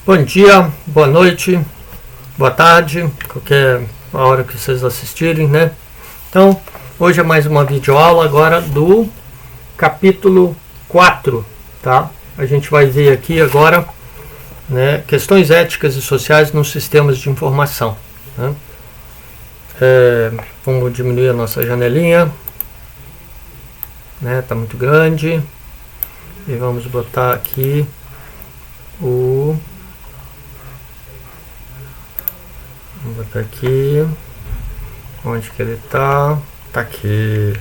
Bom dia, boa noite, boa tarde, qualquer hora que vocês assistirem, né? Então, hoje é mais uma videoaula agora do capítulo 4, tá? A gente vai ver aqui agora, né, questões éticas e sociais nos sistemas de informação, né? Vamos diminuir a nossa janelinha, né? Tá muito grande. E vamos botar aqui vamos botar aqui. Onde que ele tá? Tá aqui,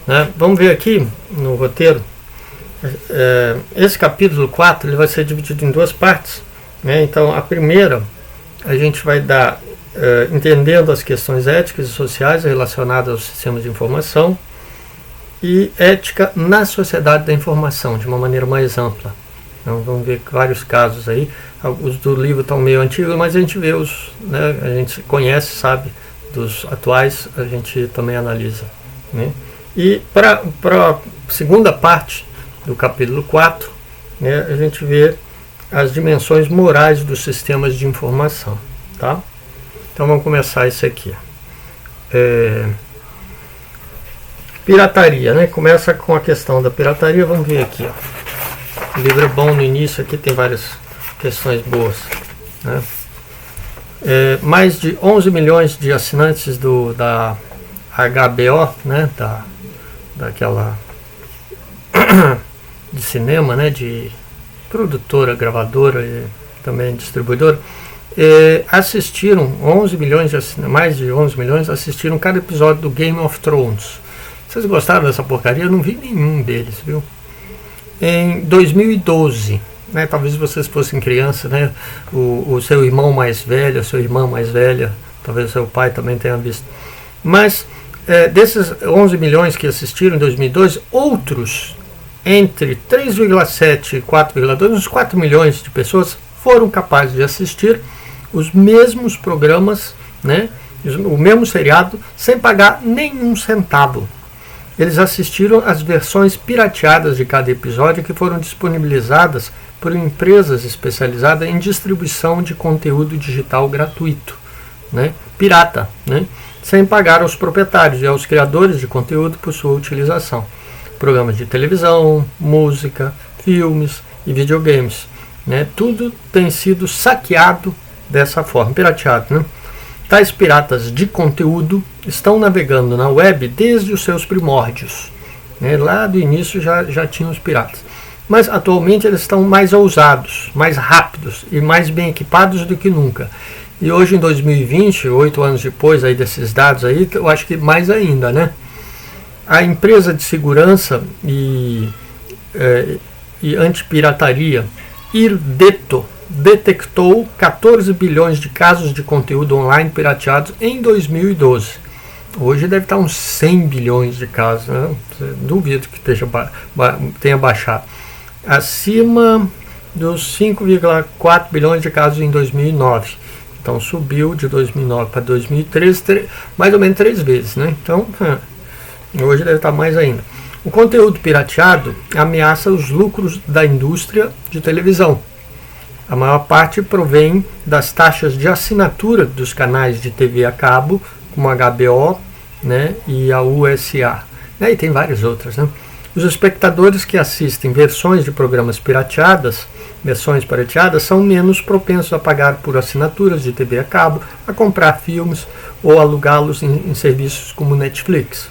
né? Vamos ver aqui no roteiro. Esse capítulo 4 ele vai ser dividido em duas partes, né? Então a primeira a gente vai dar entendendo as questões éticas e sociais relacionadas aos sistemas de informação e ética na sociedade da informação, de uma maneira mais ampla. Então vamos ver vários casos aí. Os do livro estão meio antigos, mas a gente vê né, a gente conhece, sabe, dos atuais, a gente também analisa, né? E para a segunda parte do capítulo 4, né, a gente vê as dimensões morais dos sistemas de informação, tá? Então vamos começar isso aqui. Pirataria, né? Começa com a questão da pirataria. Vamos ver aqui, ó. O livro é bom no início, aqui tem várias questões boas, né? Mais de 11 milhões de assinantes da HBO, né? Daquela de cinema, né? De produtora, gravadora e também distribuidora, assistiram 11 milhões mais de 11 milhões assistiram cada episódio do Game of Thrones. Vocês gostaram dessa porcaria? Eu não vi nenhum deles, viu? Em 2012, né? Talvez vocês fossem criança, né? O seu irmão mais velho, a sua irmã mais velha, talvez o seu pai também tenha visto. Mas desses 11 milhões que assistiram em 2012, outros entre 3,7 e 4,2, uns 4 milhões de pessoas foram capazes de assistir os mesmos programas, né? O mesmo seriado, sem pagar nenhum centavo. Eles assistiram às versões pirateadas de cada episódio que foram disponibilizadas por empresas especializadas em distribuição de conteúdo digital gratuito, né? Pirata, né? Sem pagar aos proprietários e aos criadores de conteúdo por sua utilização. Programas de televisão, música, filmes e videogames, né? Tudo tem sido saqueado dessa forma, pirateado, né? Tais piratas de conteúdo estão navegando na web desde os seus primórdios, né? Lá do início já tinham os piratas. Mas atualmente eles estão mais ousados, mais rápidos e mais bem equipados do que nunca. E hoje em 2020, 8 anos depois aí desses dados aí, eu acho que mais ainda, né? A empresa de segurança e antipirataria Irdeto detectou 14 bilhões de casos de conteúdo online pirateados em 2012. Hoje deve estar uns 100 bilhões de casos, né? Duvido que tenha baixado. Acima dos 5,4 bilhões de casos em 2009. Então subiu de 2009 para 2013, mais ou menos 3 vezes, né? Então hoje deve estar mais ainda. O conteúdo pirateado ameaça os lucros da indústria de televisão. A maior parte provém das taxas de assinatura dos canais de TV a cabo, como a HBO, né, e a USA. E tem várias outras, né? Os espectadores que assistem versões de programas pirateadas são menos propensos a pagar por assinaturas de TV a cabo, a comprar filmes ou alugá-los em serviços como Netflix.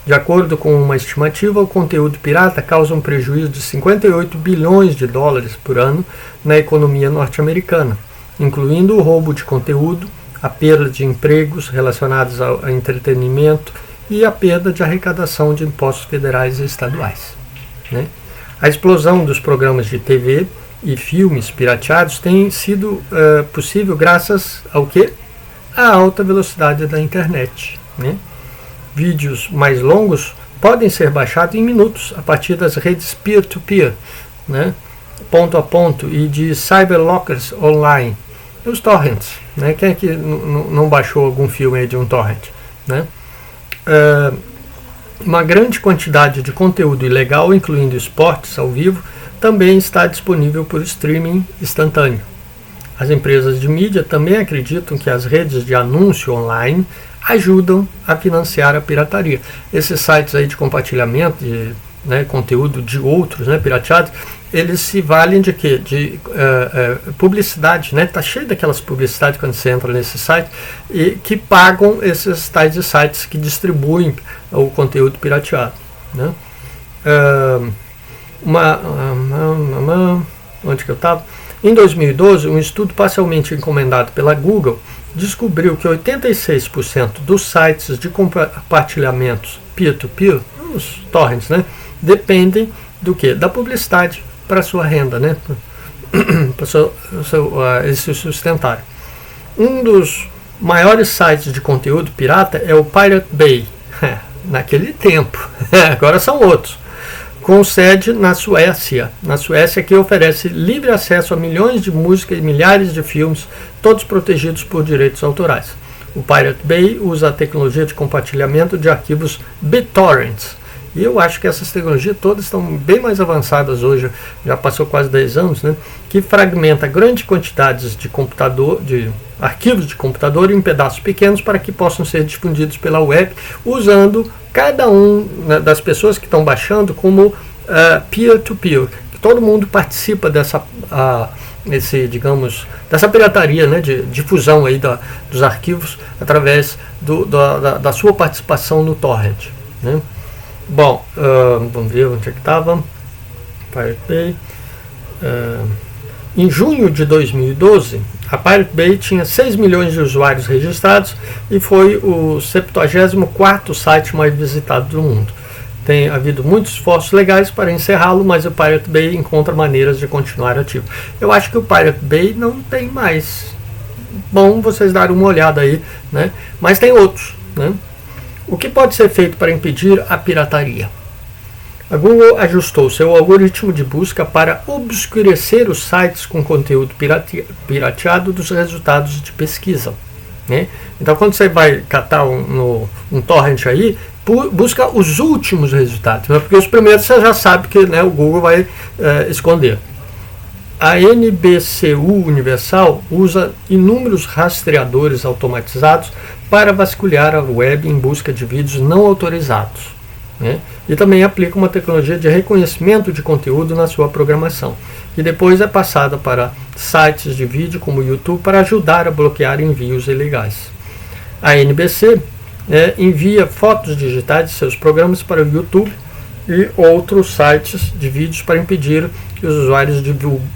De acordo com uma estimativa, o conteúdo pirata causa um prejuízo de 58 bilhões de dólares por ano na economia norte-americana, incluindo o roubo de conteúdo, a perda de empregos relacionados ao entretenimento e a perda de arrecadação de impostos federais e estaduais, né? A explosão dos programas de TV e filmes pirateados tem sido possível graças ao quê? À alta velocidade da internet, né? Vídeos mais longos podem ser baixados em minutos a partir das redes peer-to-peer, né? Ponto a ponto, e de cyberlockers online. E os torrents, né? Quem é que não baixou algum filme aí de um torrent, né? Uma grande quantidade de conteúdo ilegal, incluindo esportes ao vivo, também está disponível por streaming instantâneo. As empresas de mídia também acreditam que as redes de anúncio online ajudam a financiar a pirataria. Esses sites aí de compartilhamento de conteúdo de outros, pirateados, eles se valem de quê? De publicidade, tá cheio daquelas publicidades quando você entra nesse site e que pagam esses tais de sites que distribuem o conteúdo pirateado, onde que eu estava? Em 2012, um estudo parcialmente encomendado pela Google descobriu que 86% dos sites de compartilhamentos peer-to-peer, os torrents, dependem do que? Da publicidade para sua renda, para eles se sustentarem. Um dos maiores sites de conteúdo pirata é o Pirate Bay, naquele tempo, agora são outros, com sede na Suécia. Na Suécia, que oferece livre acesso a milhões de músicas e milhares de filmes, todos protegidos por direitos autorais. O Pirate Bay usa a tecnologia de compartilhamento de arquivos BitTorrents. E eu acho que essas tecnologias todas estão bem mais avançadas hoje, já passou quase 10 anos, que fragmenta grandes quantidades de arquivos de computador em pedaços pequenos para que possam ser difundidos pela web, usando cada das pessoas que estão baixando como peer-to-peer. Todo mundo participa dessa pirataria, de difusão aí dos arquivos através da sua participação no torrent. Bom, vamos ver onde é que estava. Pirate Bay. Em junho de 2012, a Pirate Bay tinha 6 milhões de usuários registrados e foi o 74º site mais visitado do mundo. Tem havido muitos esforços legais para encerrá-lo, mas o Pirate Bay encontra maneiras de continuar ativo. Eu acho que o Pirate Bay não tem mais. Bom, vocês darem uma olhada aí, mas tem outros, O que pode ser feito para impedir a pirataria? A Google ajustou seu algoritmo de busca para obscurecer os sites com conteúdo pirateado dos resultados de pesquisa. Então, quando você vai catar um torrent aí, busca os últimos resultados, porque os primeiros você já sabe que o Google vai esconder. A NBCU Universal usa inúmeros rastreadores automatizados para vasculhar a web em busca de vídeos não autorizados. E também aplica uma tecnologia de reconhecimento de conteúdo na sua programação, que depois é passada para sites de vídeo como o YouTube para ajudar a bloquear envios ilegais. A NBC envia fotos digitais de seus programas para o YouTube e outros sites de vídeos para impedir que os usuários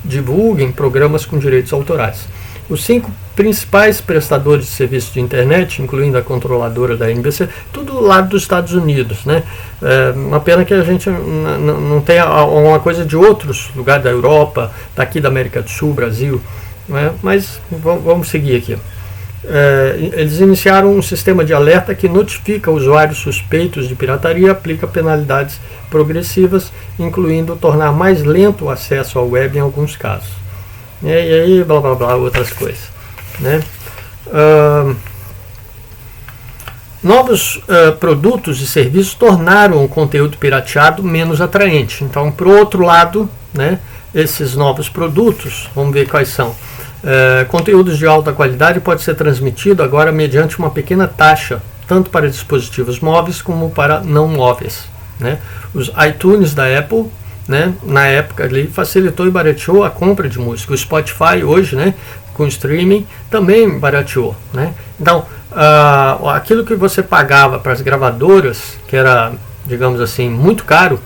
divulguem programas com direitos autorais. Os 5 principais prestadores de serviços de internet, incluindo a controladora da NBC, tudo do lado dos Estados Unidos, uma pena que a gente não tenha uma coisa de outros lugares da Europa, daqui da América do Sul, Brasil, mas vamos seguir aqui. Eles iniciaram um sistema de alerta que notifica usuários suspeitos de pirataria e aplica penalidades progressivas, incluindo tornar mais lento o acesso à web em alguns casos. E aí, blá blá blá, outras coisas. Novos produtos e serviços tornaram o conteúdo pirateado menos atraente. Então, por outro lado, esses novos produtos, vamos ver quais são. Conteúdos de alta qualidade pode ser transmitido agora mediante uma pequena taxa, tanto para dispositivos móveis como para não móveis. Os iTunes da Apple, na época ali, facilitou e barateou a compra de música. O Spotify hoje, com streaming, também barateou. Então, aquilo que você pagava para as gravadoras, que era, digamos assim, muito caro,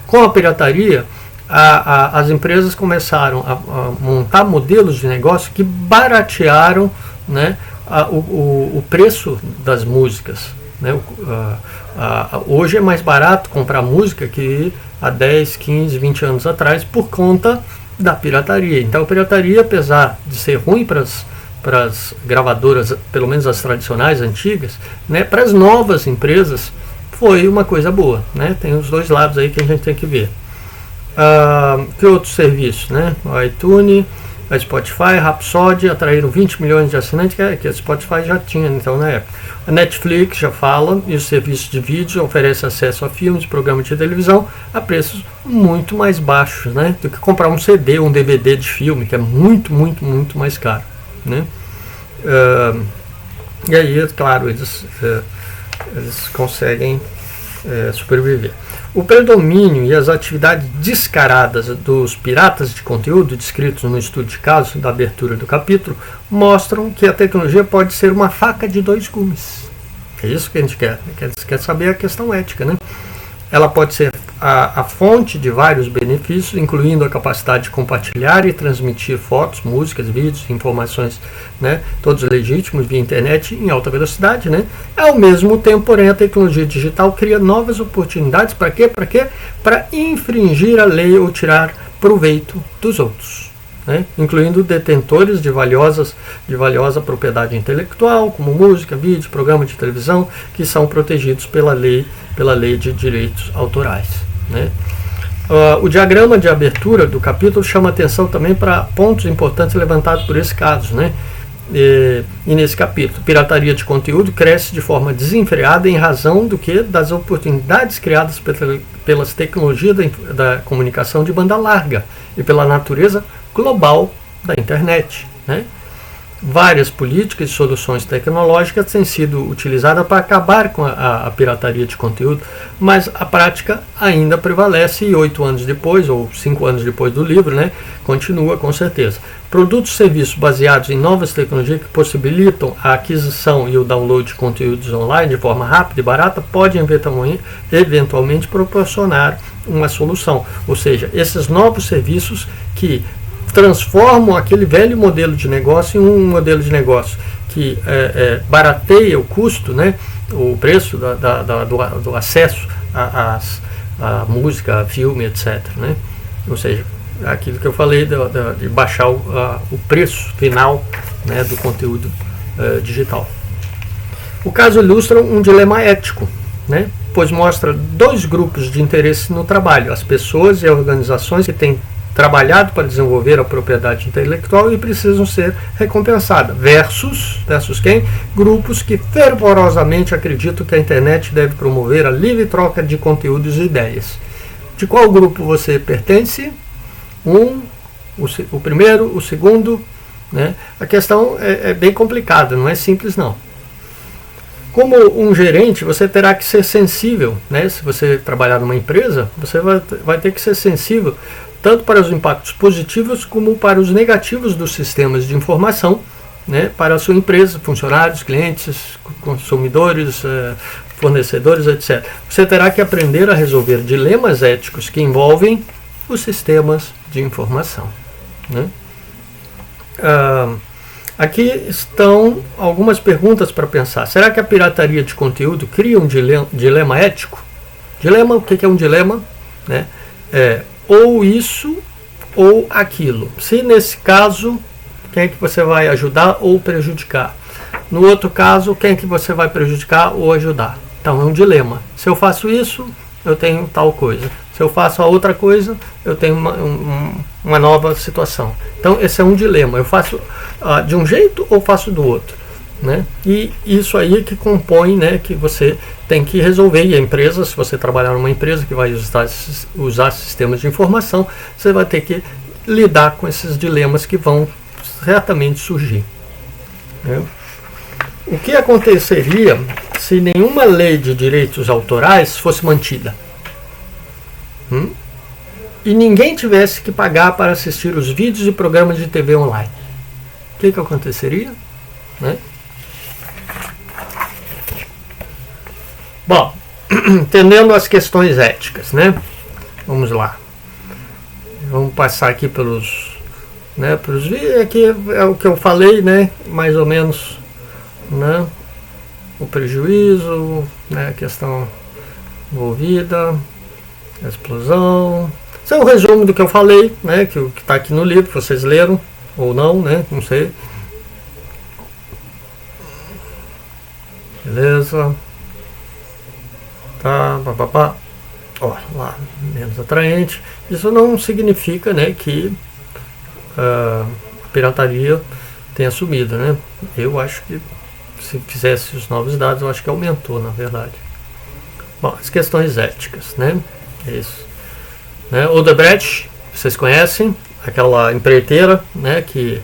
com a pirataria, as empresas começaram a montar modelos de negócio que baratearam o preço das músicas. Hoje é mais barato comprar música que há 10, 15, 20 anos atrás por conta da pirataria. Então a pirataria, apesar de ser ruim para as gravadoras, pelo menos as tradicionais, antigas, para as novas empresas foi uma coisa boa. Tem os dois lados aí que a gente tem que ver. Que outros serviços? O iTunes, A Spotify, a Rhapsody atraíram 20 milhões de assinantes, que a Spotify já tinha então na época. A Netflix já fala, e os serviços de vídeo oferecem acesso a filmes, programas de televisão a preços muito mais baixos, né, do que comprar um CD, um DVD de filme, que é muito, muito, muito mais caro, né? E aí, claro, eles conseguem sobreviver. O predomínio e as atividades descaradas dos piratas de conteúdo descritos no estudo de caso da abertura do capítulo mostram que a tecnologia pode ser uma faca de dois gumes. É isso que a gente quer. A gente quer saber a questão ética, né? Ela pode ser a fonte de vários benefícios, incluindo a capacidade de compartilhar e transmitir fotos, músicas, vídeos, informações, né, todos legítimos via internet em alta velocidade, né? Ao mesmo tempo, porém, a tecnologia digital cria novas oportunidades para quê? Para infringir a lei ou tirar proveito dos outros, né? Incluindo detentores de valiosa propriedade intelectual, como música, vídeo, programa de televisão, que são protegidos pela lei de direitos autorais, né? O diagrama de abertura do capítulo chama atenção também para pontos importantes levantados por esse caso, né? E nesse capítulo, pirataria de conteúdo cresce de forma desenfreada em razão das oportunidades criadas pelas tecnologias da comunicação de banda larga e pela natureza global da internet, né? Várias políticas e soluções tecnológicas têm sido utilizadas para acabar com a pirataria de conteúdo, mas a prática ainda prevalece e 8 anos depois, ou 5 anos depois do livro, né, continua com certeza. Produtos e serviços baseados em novas tecnologias que possibilitam a aquisição e o download de conteúdos online de forma rápida e barata podem eventualmente proporcionar uma solução. Ou seja, esses novos serviços que transformam aquele velho modelo de negócio em um modelo de negócio que barateia o custo, né, o preço do acesso à música, a filme, etc., né? Ou seja, aquilo que eu falei de baixar o preço final, né, do conteúdo digital. O caso ilustra um dilema ético, né, pois mostra dois grupos de interesse no trabalho: as pessoas e as organizações que têm trabalhado para desenvolver a propriedade intelectual e precisam ser recompensadas, versus quem? Grupos que fervorosamente acreditam que a internet deve promover a livre troca de conteúdos e ideias. De qual grupo você pertence? O primeiro, o segundo, né? A questão é bem complicada, não é simples não. Como um gerente, você terá que ser sensível, né? Se você trabalhar numa empresa, você vai ter que ser sensível tanto para os impactos positivos como para os negativos dos sistemas de informação, né, para a sua empresa, funcionários, clientes, consumidores, fornecedores, etc. Você terá que aprender a resolver dilemas éticos que envolvem os sistemas de informação, né? Aqui estão algumas perguntas para pensar. Será que a pirataria de conteúdo cria um dilema ético? Dilema, o que é um dilema? Né? Ou isso ou aquilo. Se nesse caso, quem é que você vai ajudar ou prejudicar? No outro caso, quem é que você vai prejudicar ou ajudar? Então é um dilema. Se eu faço isso, eu tenho tal coisa. Se eu faço a outra coisa, eu tenho uma nova situação. Então esse é um dilema. Eu faço de um jeito ou faço do outro, né? E isso aí que compõe, né, que você tem que resolver. E a empresa, se você trabalhar numa empresa que vai usar sistemas de informação, você vai ter que lidar com esses dilemas que vão certamente surgir, né? O que aconteceria se nenhuma lei de direitos autorais fosse mantida? E ninguém tivesse que pagar para assistir os vídeos e programas de TV online? O que aconteceria, né? Bom, entendendo as questões éticas, né? Vamos lá. Vamos passar aqui pelos vídeos. Aqui é o que eu falei, né? Mais ou menos, né? O prejuízo, né? A questão envolvida, a explosão. Isso é o resumo do que eu falei, né? Que está aqui no livro, vocês leram ou não, né? Não sei. Beleza. Tá, papapá. Ó, lá, menos atraente. Isso não significa, né, que pirataria tenha sumido, né? Eu acho que se fizesse os novos dados, eu acho que aumentou, na verdade. Bom, as questões éticas, né? É isso. Né? Odebrecht, vocês conhecem, aquela empreiteira, né, que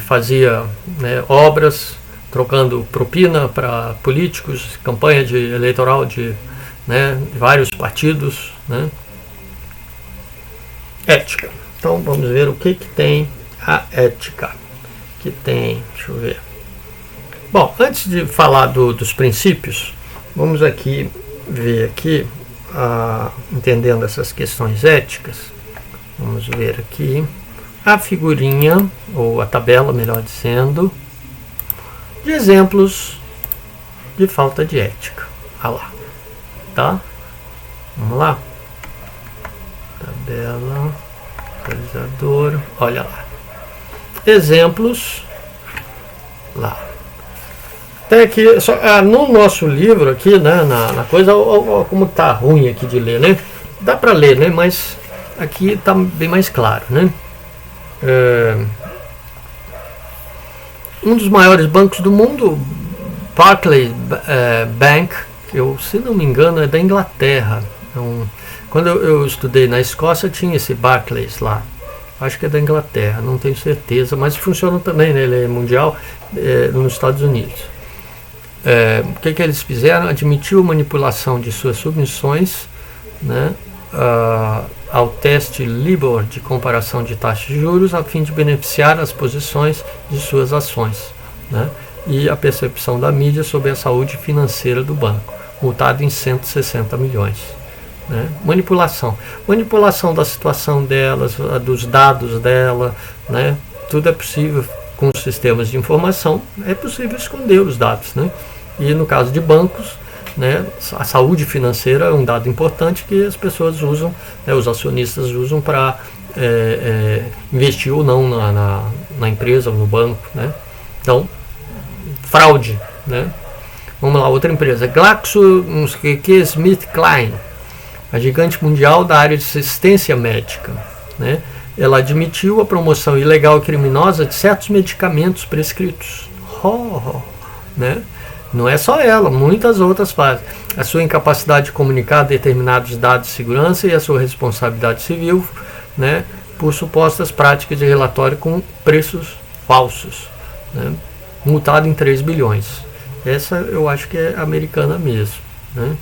fazia, né, obras trocando propina para políticos, campanha eleitoral de, né, de vários partidos, né? Ética. Então vamos ver o que tem a ética. Que tem, deixa eu ver. Bom, antes de falar dos princípios, vamos aqui ver aqui, entendendo essas questões éticas, vamos ver aqui a figurinha, ou a tabela, melhor dizendo, de exemplos de falta de ética. Olha lá, tá? Vamos lá. Tabela, atualizador, olha lá. Exemplos, lá. Até aqui, no nosso livro aqui, né, na coisa, ó, como tá ruim aqui de ler, né? Dá para ler, né? Mas aqui tá bem mais claro, né? Um dos maiores bancos do mundo, Barclays Bank, eu, se não me engano, é da Inglaterra. Quando eu estudei na Escócia, tinha esse Barclays lá. Acho que é da Inglaterra, não tenho certeza, mas funciona também, né? Ele é mundial, nos Estados Unidos. O que eles fizeram? Admitiu a manipulação de suas submissões, né, ao teste LIBOR de comparação de taxas de juros, a fim de beneficiar as posições de suas ações, né, e a percepção da mídia sobre a saúde financeira do banco, multado em 160 milhões. Né? Manipulação da situação delas, dos dados dela, né? Tudo é possível com os sistemas de informação, é possível esconder os dados, né? E no caso de bancos, né, a saúde financeira é um dado importante que as pessoas usam, né, os acionistas usam para investir ou não na empresa ou no banco, né? Então, fraude, né? Vamos lá, outra empresa, GlaxoSmithKline, a gigante mundial da área de assistência médica, né? Ela admitiu a promoção ilegal e criminosa de certos medicamentos prescritos. Né? Não é só ela, muitas outras fazem. A sua incapacidade de comunicar determinados dados de segurança e a sua responsabilidade civil, né, por supostas práticas de relatório com preços falsos, né? Multado em 3 bilhões. Essa eu acho que é americana mesmo, né?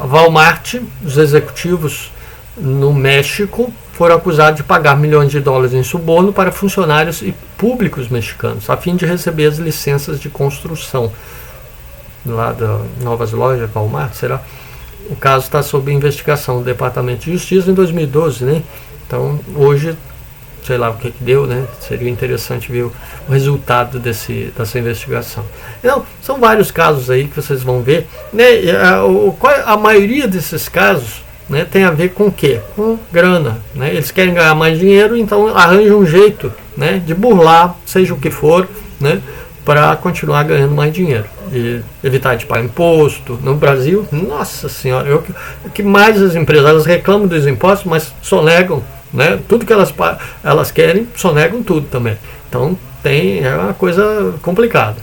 Walmart, os executivos no México foram acusados de pagar milhões de dólares em suborno para funcionários e públicos mexicanos, a fim de receber as licenças de construção lá das novas lojas Walmart, será? O caso está sob investigação do Departamento de Justiça em 2012, né? Então, hoje, sei lá o que deu, né? Seria interessante ver o resultado dessa investigação. Então, são vários casos aí que vocês vão ver, né? A maioria desses casos, né, tem a ver com o quê? Com grana, né? Eles querem ganhar mais dinheiro, então arranjam um jeito, né, de burlar, seja o que for, né, para continuar ganhando mais dinheiro e evitar de pagar imposto. No Brasil, nossa senhora, o que mais as empresas, elas reclamam dos impostos, mas sonegam, né? Tudo que elas querem, sonegam tudo também. Então é uma coisa complicada.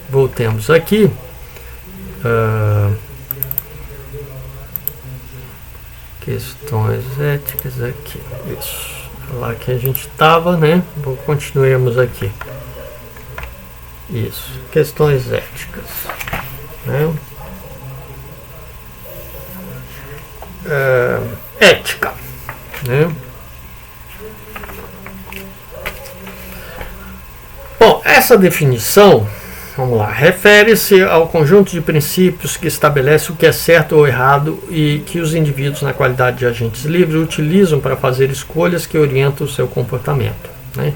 Voltemos aqui. Questões éticas aqui. Isso. Lá que a gente estava, né? Continuemos aqui. Isso. Questões éticas, né? Ética, né? Bom, essa definição, vamos lá, refere-se ao conjunto de princípios que estabelece o que é certo ou errado e que os indivíduos, na qualidade de agentes livres, utilizam para fazer escolhas que orientam o seu comportamento, né?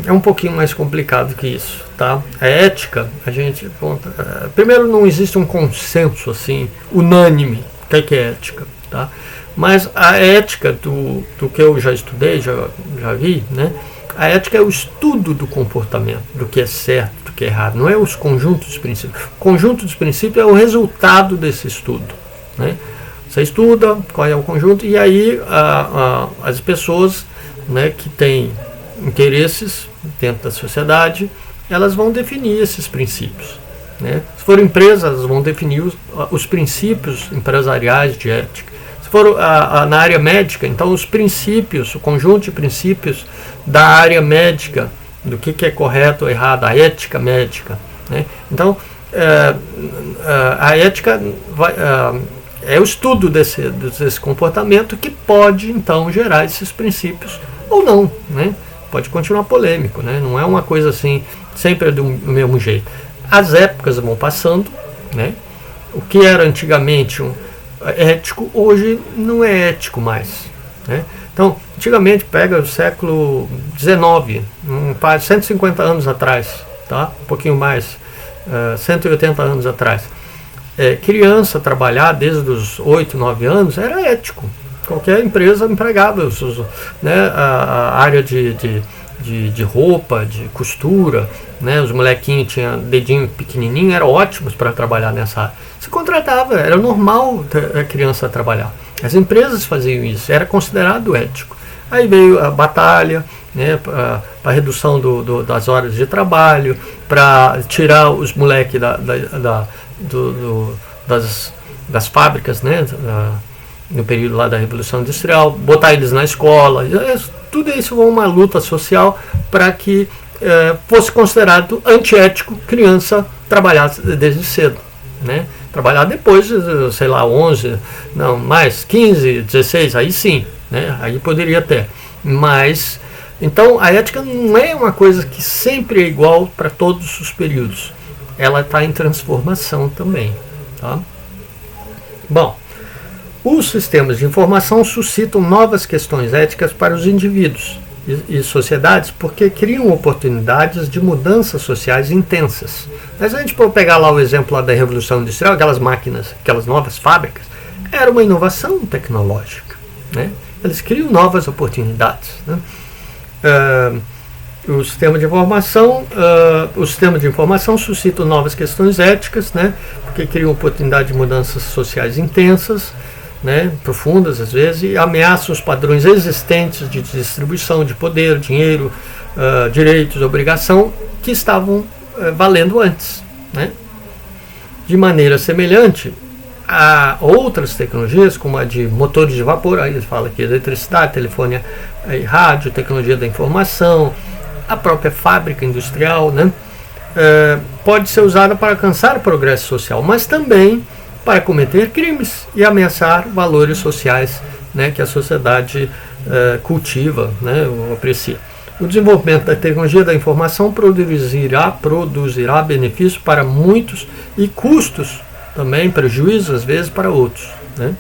É um pouquinho mais complicado que isso, tá? A ética, primeiro, não existe um consenso assim unânime o que é ética, tá? Mas a ética do que eu já estudei, já vi, né? A ética é o estudo do comportamento, do que é certo, do que é errado, não é os conjuntos de princípios. O conjunto dos princípios é o resultado desse estudo, né? Você estuda qual é o conjunto e aí as pessoas, né, que têm interesses dentro da sociedade, elas vão definir esses princípios, né? Se for empresa, elas vão definir os princípios empresariais de ética. Se for na área médica, então os princípios, o conjunto de princípios da área médica, do que é correto ou errado, a ética médica, né? Então, a ética é o estudo desse comportamento que pode, então, gerar esses princípios ou não, né? Pode continuar polêmico, né? Não é uma coisa assim, sempre do mesmo jeito. As épocas vão passando, né? O que era antigamente ético, hoje não é ético mais, né? Então, antigamente, pega o século XIX, 150 anos atrás, tá? Um pouquinho mais, 180 anos atrás. Criança trabalhar desde os 8, 9 anos era ético. Qualquer empresa empregava, né, a área de roupa, de costura, né, os molequinhos tinham dedinho pequenininho, eram ótimos para trabalhar nessa área. Se contratava, era normal a criança trabalhar. As empresas faziam isso, era considerado ético. Aí veio a batalha, né, para a redução das horas de trabalho, para tirar os moleques das fábricas, né, no período lá da Revolução Industrial, botar eles na escola. Tudo isso foi uma luta social para que fosse considerado antiético criança trabalhar desde cedo, né? Trabalhar depois, sei lá, 11, não, mais 15, 16, aí sim, né? Aí poderia ter. Mas, então, a ética não é uma coisa que sempre é igual para todos os períodos. Ela está em transformação também, tá? Bom, os sistemas de informação suscitam novas questões éticas para os indivíduos e sociedades porque criam oportunidades de mudanças sociais intensas. Mas a gente pode pegar lá o exemplo lá da Revolução Industrial, aquelas máquinas, aquelas novas fábricas, era uma inovação tecnológica, né? Eles criam novas oportunidades, né? O sistema de informação suscita novas questões éticas, né? Porque criam oportunidade de mudanças sociais intensas, né? Profundas às vezes, e ameaçam os padrões existentes de distribuição de poder, dinheiro, direitos, obrigação que estavam valendo antes, né? De maneira semelhante a outras tecnologias, como a de motores de vapor, aí ele fala aqui eletricidade, telefone e rádio, tecnologia da informação, a própria fábrica industrial, né? Pode ser usada para alcançar progresso social, mas também para cometer crimes e ameaçar valores sociais, né, que a sociedade cultiva, né, ou aprecia. O desenvolvimento da tecnologia da informação produzirá benefícios para muitos e custos também, prejuízos às vezes para outros, né?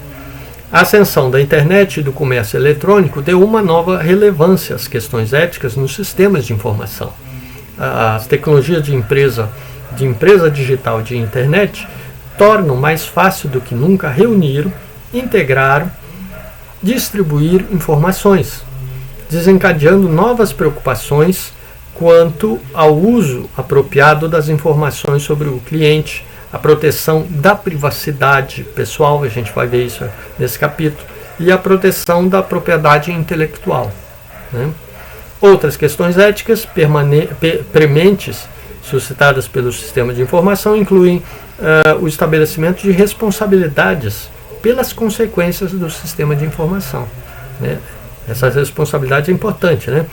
A ascensão da internet e do comércio eletrônico deu uma nova relevância às questões éticas nos sistemas de informação. As tecnologias de empresa digital de internet tornam mais fácil do que nunca reunir, integrar, distribuir informações, desencadeando novas preocupações quanto ao uso apropriado das informações sobre o cliente, a proteção da privacidade pessoal, a gente vai ver isso nesse capítulo, e a proteção da propriedade intelectual, né? Outras questões éticas prementes suscitadas pelo sistema de informação incluem o estabelecimento de responsabilidades pelas consequências do sistema de informação, né? Essa responsabilidade é importante, né?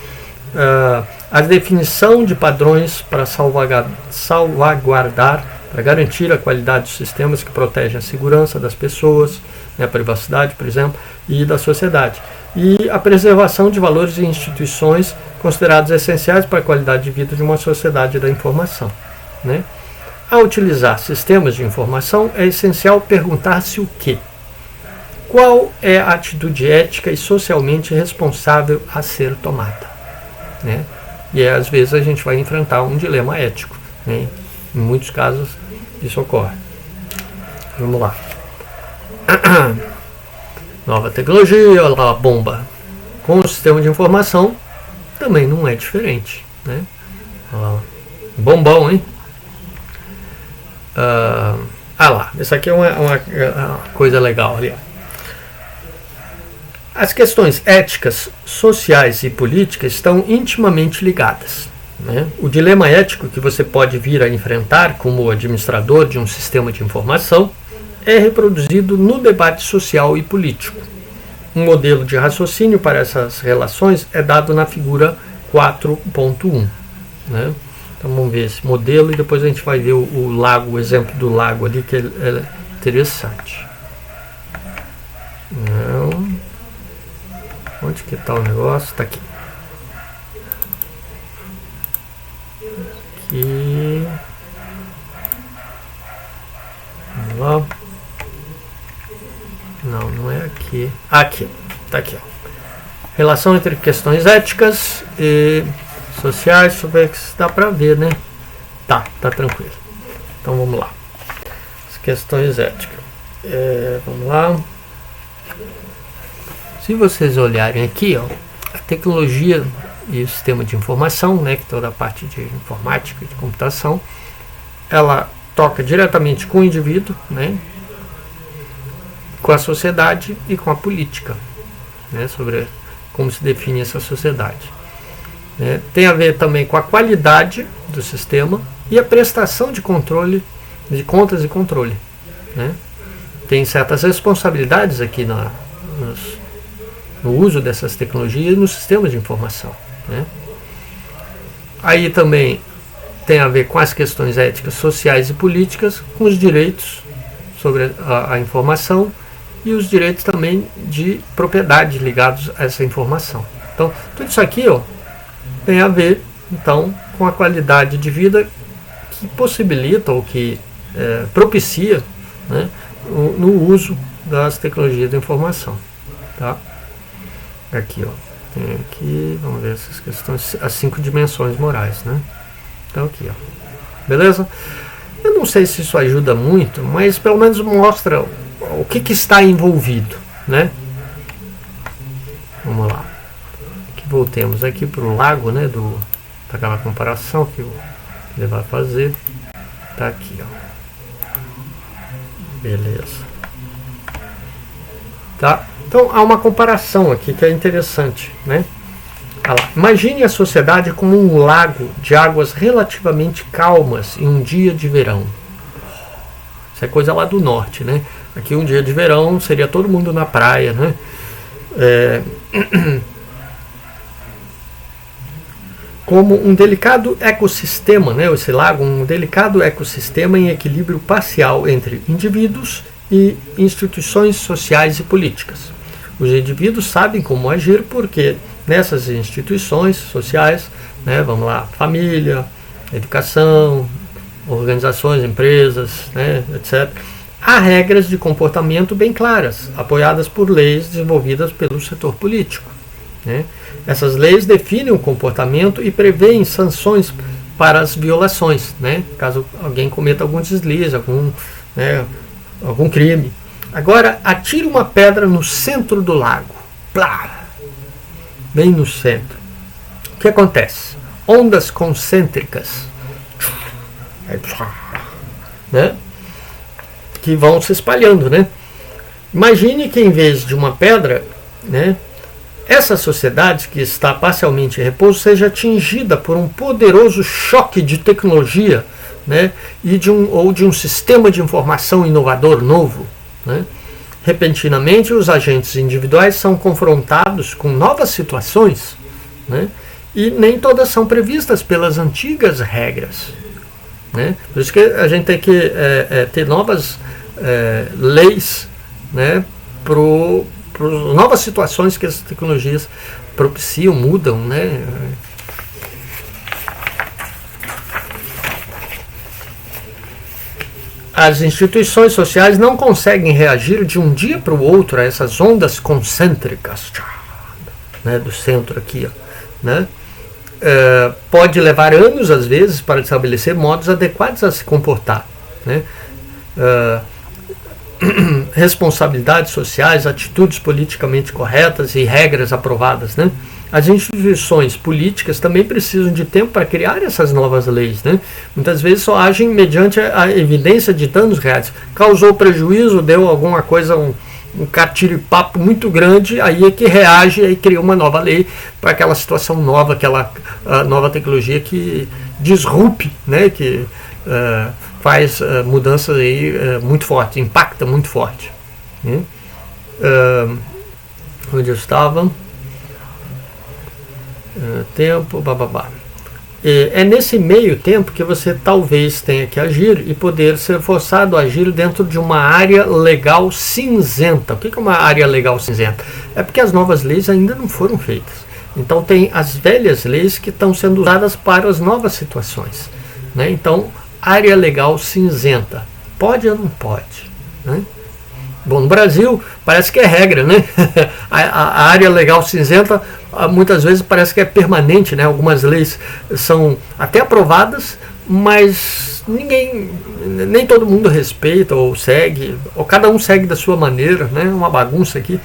A definição de padrões para salvaguardar, para garantir a qualidade dos sistemas que protegem a segurança das pessoas, né, a privacidade, por exemplo, e da sociedade. E a preservação de valores e instituições considerados essenciais para a qualidade de vida de uma sociedade da informação, né? Ao utilizar sistemas de informação, é essencial perguntar-se o quê? Qual é a atitude ética e socialmente responsável a ser tomada, né? E às vezes a gente vai enfrentar um dilema ético, né? Em muitos casos isso ocorre. Vamos lá. Nova tecnologia, olha lá a bomba. Com o sistema de informação também não é diferente, né? Bombom, hein? Lá, isso aqui é uma coisa legal ali. As questões éticas, sociais e políticas estão intimamente ligadas, né? O dilema ético que você pode vir a enfrentar como administrador de um sistema de informação é reproduzido no debate social e político. Um modelo de raciocínio para essas relações é dado na figura 4.1, né? Então vamos ver esse modelo e depois a gente vai ver o lago, o exemplo do lago ali, que é interessante. Não. Onde que está o negócio? Está aqui. Aqui. Vamos lá. Não, não é aqui. Aqui. Está aqui. Ó. Relação entre questões éticas e sociais. Deixa eu ver se dá para ver, né? Tá tranquilo. Então vamos lá. As questões éticas. Vamos lá. Se vocês olharem aqui, ó, a tecnologia e o sistema de informação, né, que toda a parte de informática e de computação, ela toca diretamente com o indivíduo, né, com a sociedade e com a política, né, sobre como se define essa sociedade. Tem a ver também com a qualidade do sistema e a prestação de controle, de contas e controle, né. Tem certas responsabilidades aqui no uso dessas tecnologias no sistema de informação, né? Aí também tem a ver com as questões éticas, sociais e políticas, com os direitos sobre a informação e os direitos também de propriedade ligados a essa informação. Então, tudo isso aqui, ó, tem a ver, então, com a qualidade de vida que possibilita ou que propicia, né, no uso das tecnologias de informação, tá? Aqui, ó, tem aqui, vamos ver essas questões, as 5 dimensões morais, né? Então aqui, ó, beleza? Eu não sei se isso ajuda muito, mas pelo menos mostra o que está envolvido, né? Vamos lá. Aqui voltemos aqui para o lago, né? Daquela comparação que ele vai fazer. Tá aqui, ó. Beleza. Tá? Então há uma comparação aqui que é interessante, né? Imagine a sociedade como um lago de águas relativamente calmas em um dia de verão. Isso é coisa lá do norte, né? Aqui um dia de verão seria todo mundo na praia, né? Como um delicado ecossistema, né? Esse lago, um delicado ecossistema em equilíbrio parcial entre indivíduos e instituições sociais e políticas. Os indivíduos sabem como agir porque nessas instituições sociais, né, vamos lá, família, educação, organizações, empresas, né, etc., há regras de comportamento bem claras, apoiadas por leis desenvolvidas pelo setor político, né? Essas leis definem o comportamento e prevêem sanções para as violações, né, caso alguém cometa algum deslize, algum crime. Agora, atire uma pedra no centro do lago. Plá! Bem no centro. O que acontece? Ondas concêntricas, né, que vão se espalhando, né? Imagine que em vez de uma pedra, né, essa sociedade que está parcialmente em repouso seja atingida por um poderoso choque de tecnologia, né, ou de um sistema de informação inovador novo, né? Repentinamente, os agentes individuais são confrontados com novas situações, né? E nem todas são previstas pelas antigas regras, né? Por isso que a gente tem que ter novas leis, né, para novas situações que as tecnologias propiciam, mudam, né? As instituições sociais não conseguem reagir de um dia para o outro a essas ondas concêntricas, né, do centro aqui, né? Pode levar anos, às vezes, para estabelecer modos adequados a se comportar, né? Responsabilidades sociais, atitudes politicamente corretas e regras aprovadas, né? As instituições políticas também precisam de tempo para criar essas novas leis, né? Muitas vezes só agem mediante a evidência de danos reais. Causou prejuízo, deu alguma coisa, um catiripapo muito grande, aí é que reage e cria uma nova lei para aquela situação nova, aquela nova tecnologia que disrupte, né, que faz mudanças aí muito fortes, impacta muito forte. Né? Onde eu estava? Tempo, bababá. É nesse meio tempo que você talvez tenha que agir e poder ser forçado a agir dentro de uma área legal cinzenta. O que é uma área legal cinzenta? É porque as novas leis ainda não foram feitas. Então tem as velhas leis que estão sendo usadas para as novas situações. Né? Então, área legal cinzenta. Pode ou não pode? Né? Bom, no Brasil parece que é regra, né? A área legal cinzenta muitas vezes parece que é permanente, né? Algumas leis são até aprovadas, mas nem todo mundo respeita ou segue, ou cada um segue da sua maneira, né? Uma bagunça aqui.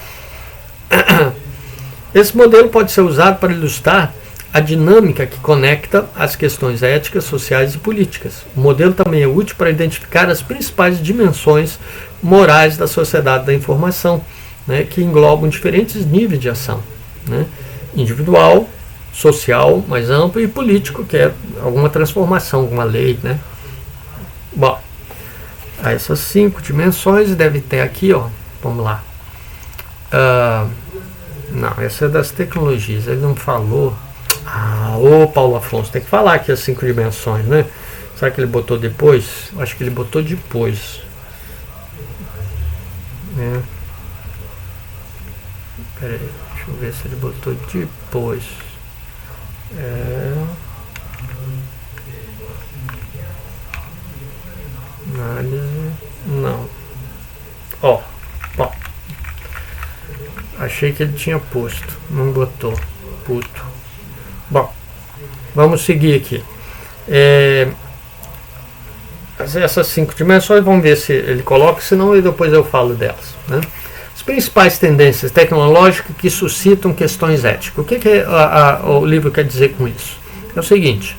Esse modelo pode ser usado para ilustrar a dinâmica que conecta as questões éticas, sociais e políticas. O modelo também é útil para identificar as principais dimensões morais da sociedade da informação, né, que englobam diferentes níveis de ação, né, individual, social, mais amplo, e político, que é alguma transformação, alguma lei. Né. Bom, essas 5 dimensões devem ter aqui, ó, vamos lá. Não, essa é das tecnologias, ele não falou. Ô Paulo Afonso, tem que falar aqui as 5 dimensões, né? Será que ele botou depois? Acho que ele botou depois. Peraí, deixa eu ver se ele botou depois. Análise. Não. Ó. Achei que ele tinha posto. Não botou. Puto. Bom, vamos seguir aqui. Essas 5 dimensões, vamos ver se ele coloca, senão depois eu falo delas. Né? As principais tendências tecnológicas que suscitam questões éticas. O que o livro quer dizer com isso? É o seguinte,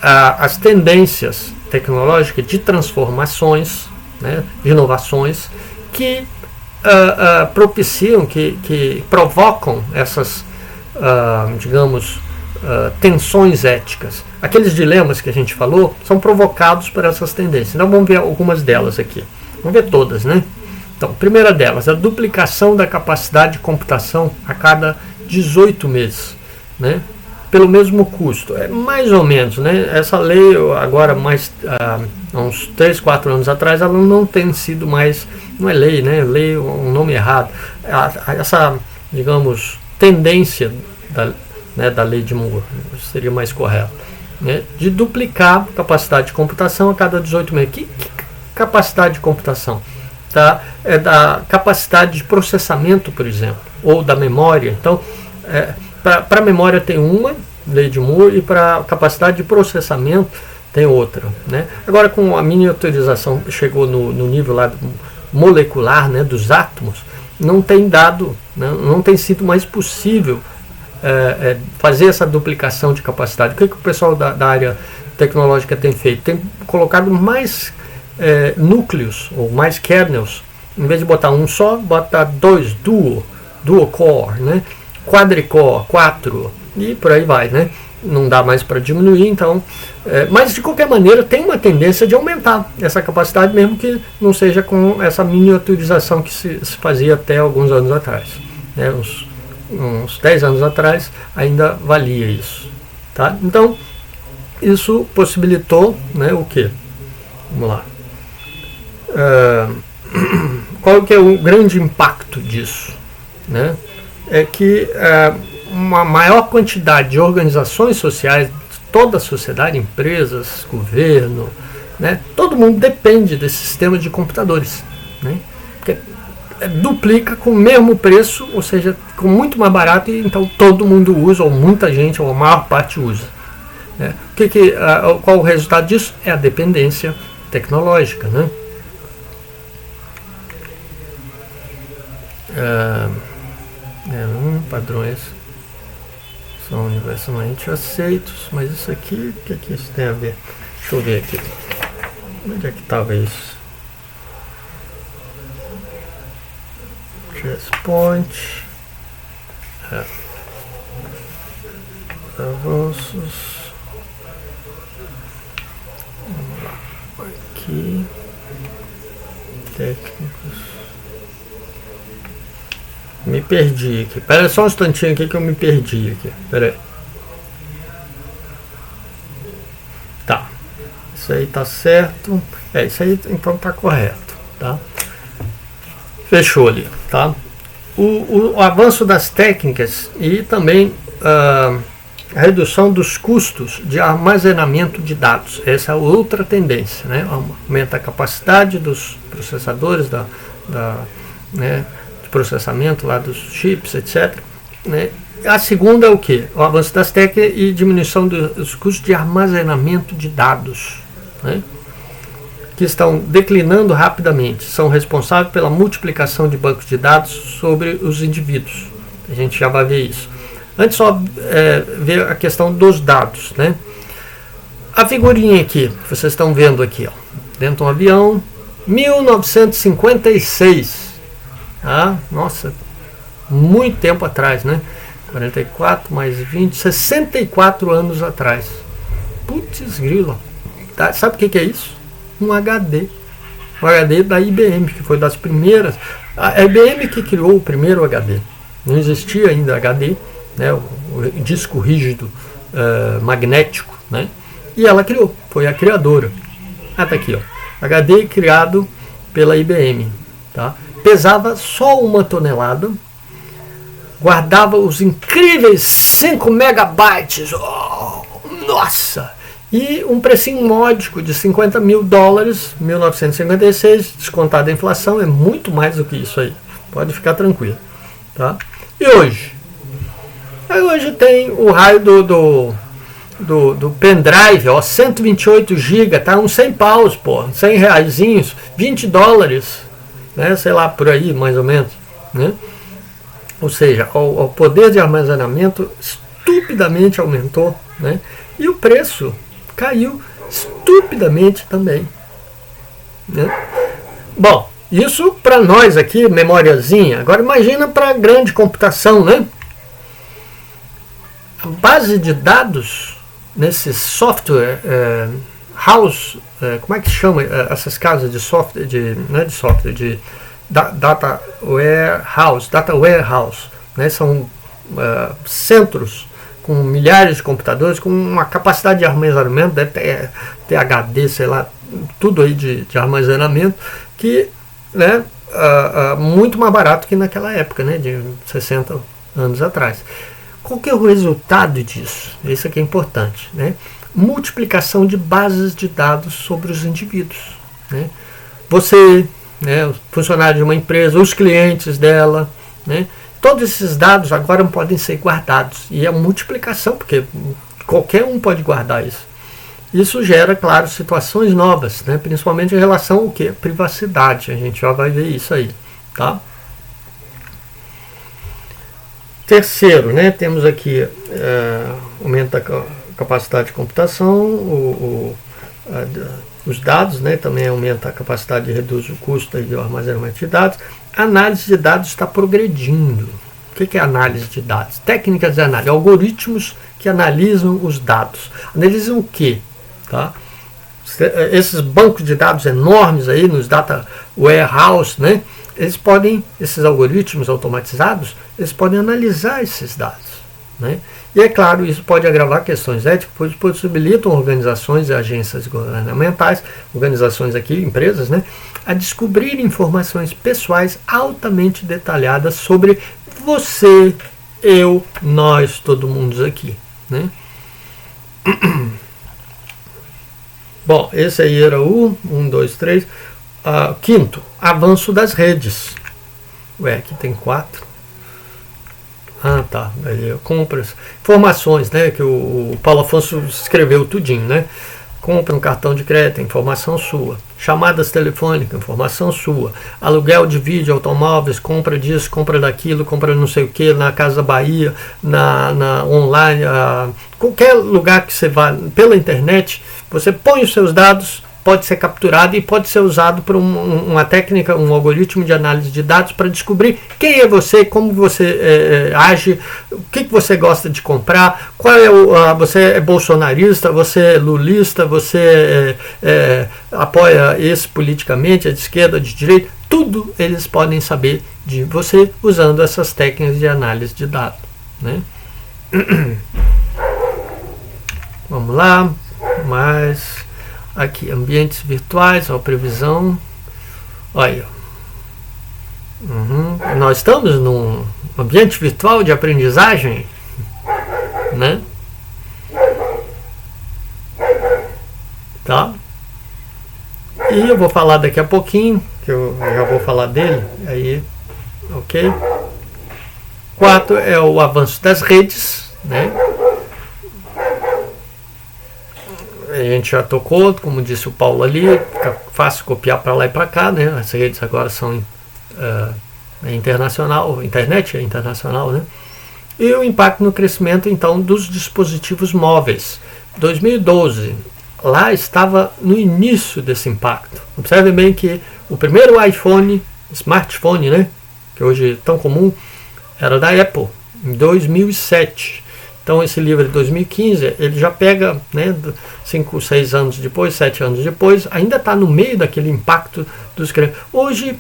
as tendências tecnológicas de transformações, né, de inovações, que propiciam, que provocam essas, digamos, tensões éticas. Aqueles dilemas que a gente falou são provocados por essas tendências. Então vamos ver algumas delas aqui. Vamos ver todas, né? Então, primeira delas, a duplicação da capacidade de computação a cada 18 meses, né? Pelo mesmo custo. É mais ou menos, né? Essa lei, agora mais uns 3, 4 anos atrás, ela não tem sido mais, não é lei, né? Lei é um nome errado. Essa, digamos, tendência da lei de Moore, seria mais correto, né? De duplicar a capacidade de computação a cada 18 meses. Que capacidade de computação? Tá? É da capacidade de processamento, por exemplo, ou da memória. Então, para a memória tem uma, lei de Moore, e para a capacidade de processamento tem outra. Né? Agora, com a miniaturização, chegou no nível lá molecular, né, dos átomos, não tem dado, né, não tem sido mais possível fazer essa duplicação de capacidade. O que o pessoal da área tecnológica tem feito? Tem colocado mais núcleos, ou mais kernels. Em vez de botar um só, bota 2, dual core, né? Quadricore, 4, e por aí vai, né? Não dá mais para diminuir, então. Mas de qualquer maneira tem uma tendência de aumentar essa capacidade, mesmo que não seja com essa miniaturização que se fazia até alguns anos atrás, né? Uns 10 anos atrás ainda valia isso, tá? Então isso possibilitou, né, o que? Vamos lá. Qual que é o grande impacto disso? Né? É que uma maior quantidade de organizações sociais, toda a sociedade, empresas, governo, né, todo mundo depende desse sistema de computadores, né? Porque duplica com o mesmo preço, ou seja, com muito mais barato, e então todo mundo usa, ou muita gente, ou a maior parte usa. Né? Qual o resultado disso? É a dependência tecnológica, né? Padrões são universalmente aceitos, mas isso aqui, o que isso tem a ver? Deixa eu ver aqui. Onde é que estava isso? Point. Avanços. Vamos lá. Aqui. Técnicos. Me perdi aqui. Espera só um instantinho aqui que eu me perdi aqui. Espera aí. Tá. Isso aí tá certo. Isso aí então tá correto, tá? Fechou ali, tá? O avanço das técnicas e também a redução dos custos de armazenamento de dados. Essa é outra tendência, né? Aumenta a capacidade dos processadores, né, de processamento lá dos chips, etc. Né? A segunda é o que? O avanço das técnicas e diminuição dos custos de armazenamento de dados, né? Que estão declinando rapidamente, são responsáveis pela multiplicação de bancos de dados sobre os indivíduos. A gente já vai ver isso. Antes só ver a questão dos dados, né? A figurinha aqui, que vocês estão vendo aqui, ó, dentro de um avião, 1956. Ah, nossa, muito tempo atrás, né? 44 mais 20, 64 anos atrás. Putz grilo. Tá, sabe o que é isso? Um HD. Um HD da IBM, que foi das primeiras. A IBM que criou o primeiro HD. Não existia ainda HD, né, o disco rígido magnético, né? E ela criou, foi a criadora. Ah, tá aqui, ó. HD criado pela IBM, tá? Pesava só 1 tonelada, guardava os incríveis 5 megabytes. Oh, nossa! E um precinho módico de $50 mil, 1956, descontado a inflação, é muito mais do que isso aí. Pode ficar tranquilo, tá? E hoje? Hoje tem o raio do pendrive, ó, 128 GB, tá? Uns 100 paus, pô, 100 reaisinhos, $20, né? Sei lá, por aí, mais ou menos, né? Ou seja, o poder de armazenamento estupidamente aumentou, né? E o preço caiu estupidamente também, né? Bom, isso para nós aqui, memóriazinha. Agora imagina para grande computação, né? A base de dados nesse software house, como é que chama essas casas de software, de data warehouse, né? São centros com milhares de computadores, com uma capacidade de armazenamento, deve ter HD, sei lá, tudo aí de armazenamento, que, né, muito mais barato que naquela época, né, de 60 anos atrás. Qual que é o resultado disso? Isso aqui é importante, né? Multiplicação de bases de dados sobre os indivíduos, né? Você, né, o funcionário de uma empresa, os clientes dela, né? Todos esses dados agora podem ser guardados. E a multiplicação, porque qualquer um pode guardar isso. Isso gera, claro, situações novas, né? Principalmente em relação ao que? Privacidade. A gente já vai ver isso aí, tá? Terceiro, né? Temos aqui aumenta a capacidade de computação, os dados, né? Também aumenta a capacidade de reduzir o custo do armazenamento de dados. A análise de dados está progredindo. O que é análise de dados? Técnicas de análise, algoritmos que analisam os dados. Analisam o quê? Tá? Esses bancos de dados enormes aí nos data warehouse, né? Esses algoritmos automatizados, eles podem analisar esses dados, né? E é claro, isso pode agravar questões éticas, pois possibilitam organizações e agências governamentais, organizações aqui, empresas, né, a descobrir informações pessoais altamente detalhadas sobre você, eu, nós, todo mundo aqui, né? Bom, esse aí era o 1, 2, 3. Quinto, avanço das redes. Ué, aqui tem 4. Ah, tá. Compras, informações, né? Que o Paulo Afonso escreveu tudinho, né? Compra um cartão de crédito, informação sua. Chamadas telefônicas, informação sua. Aluguel de vídeo, automóveis, compra disso, compra daquilo, compra não sei o que, na Casa Bahia, na online, qualquer lugar que você vá pela internet, você põe os seus dados pode ser capturado e pode ser usado por uma técnica, um algoritmo de análise de dados para descobrir quem é você, como você age, o que você gosta de comprar, qual é você é bolsonarista, você é lulista, você apoia esse politicamente, é de esquerda, de direita, tudo eles podem saber de você usando essas técnicas de análise de dados, né? Vamos lá, mais aqui, ambientes virtuais, ó, previsão, olha, nós estamos num ambiente virtual de aprendizagem, né? Tá? E eu vou falar daqui a pouquinho, que eu já vou falar dele, aí, ok? 4 é o avanço das redes, né? A gente já tocou, como disse o Paulo ali, fica fácil copiar para lá e para cá, né? As redes agora são internacional, a internet é internacional, né? E o impacto no crescimento, então, dos dispositivos móveis. 2012, lá estava no início desse impacto. Observe bem que o primeiro iPhone, smartphone, né? Que hoje é tão comum, era da Apple, em 2007. Então esse livro de 2015, ele já pega, né, 5, 6 anos depois, 7 anos depois, ainda está no meio daquele impacto dos crianças. Hoje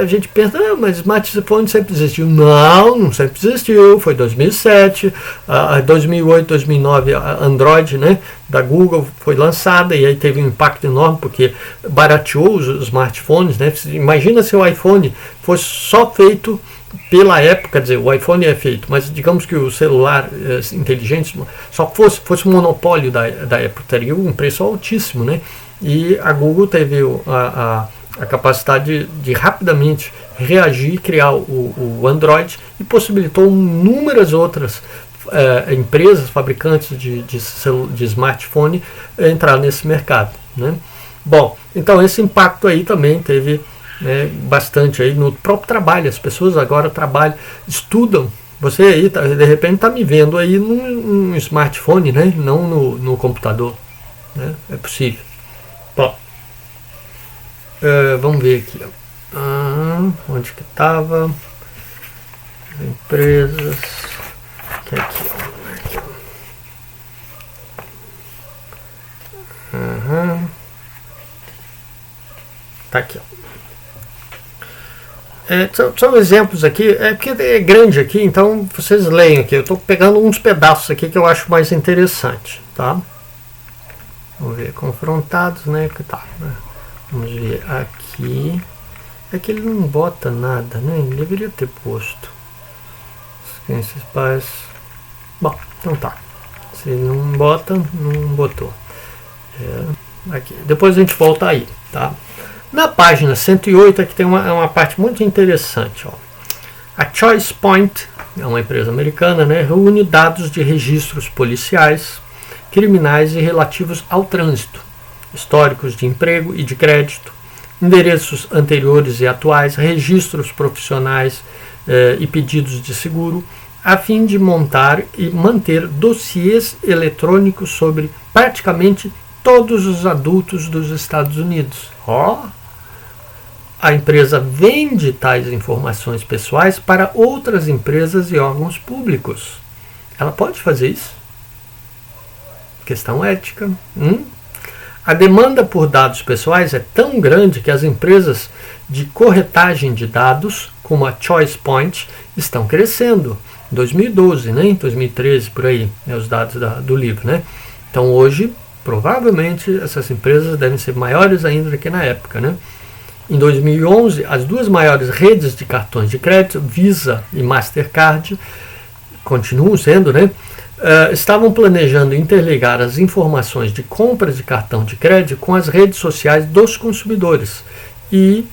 a gente pensa, mas smartphone sempre existiu. Não sempre existiu, foi 2007, 2008, 2009 a Android, né, da Google foi lançada e aí teve um impacto enorme porque barateou os smartphones, né? Imagina se o iPhone fosse só feito pela Apple, quer dizer, o iPhone é feito, mas digamos que o celular inteligente só fosse um monopólio da Apple, teria um preço altíssimo, né? E a Google teve a capacidade de rapidamente reagir, criar o Android e possibilitou inúmeras outras empresas, fabricantes de smartphone entrar nesse mercado, né? Bom, então esse impacto aí também teve, né, bastante aí no próprio trabalho. As pessoas agora trabalham, estudam. Você aí de repente está me vendo aí num smartphone, né? Não no computador, né? É possível. Bom, vamos ver aqui, onde que estava empresas, que é aqui, tá aqui, ó. São exemplos aqui, porque é grande aqui, então vocês leem aqui. Eu estou pegando uns pedaços aqui que eu acho mais interessante, tá? Vamos ver, confrontados, né? Tá, né? Vamos ver aqui. É que ele não bota nada, né? Ele deveria ter posto. Ciências pais. Bom, então tá. Se não bota, não botou. Aqui. Depois a gente volta aí, tá? Na página 108 aqui tem uma parte muito interessante, ó. A Choice Point, é uma empresa americana, né, reúne dados de registros policiais, criminais e relativos ao trânsito, históricos de emprego e de crédito, endereços anteriores e atuais, registros profissionais e pedidos de seguro, a fim de montar e manter dossiês eletrônicos sobre praticamente todos os adultos dos Estados Unidos. Ó! A empresa vende tais informações pessoais para outras empresas e órgãos públicos. Ela pode fazer isso? Questão ética. A demanda por dados pessoais é tão grande que as empresas de corretagem de dados, como a Choice Point, estão crescendo. Em 2012, né? Em 2013, por aí, né? Os dados do livro, né? Então hoje, provavelmente, essas empresas devem ser maiores ainda do que na época, né? Em 2011, as duas maiores redes de cartões de crédito, Visa e Mastercard, continuam sendo, né? Estavam planejando interligar as informações de compras de cartão de crédito com as redes sociais dos consumidores e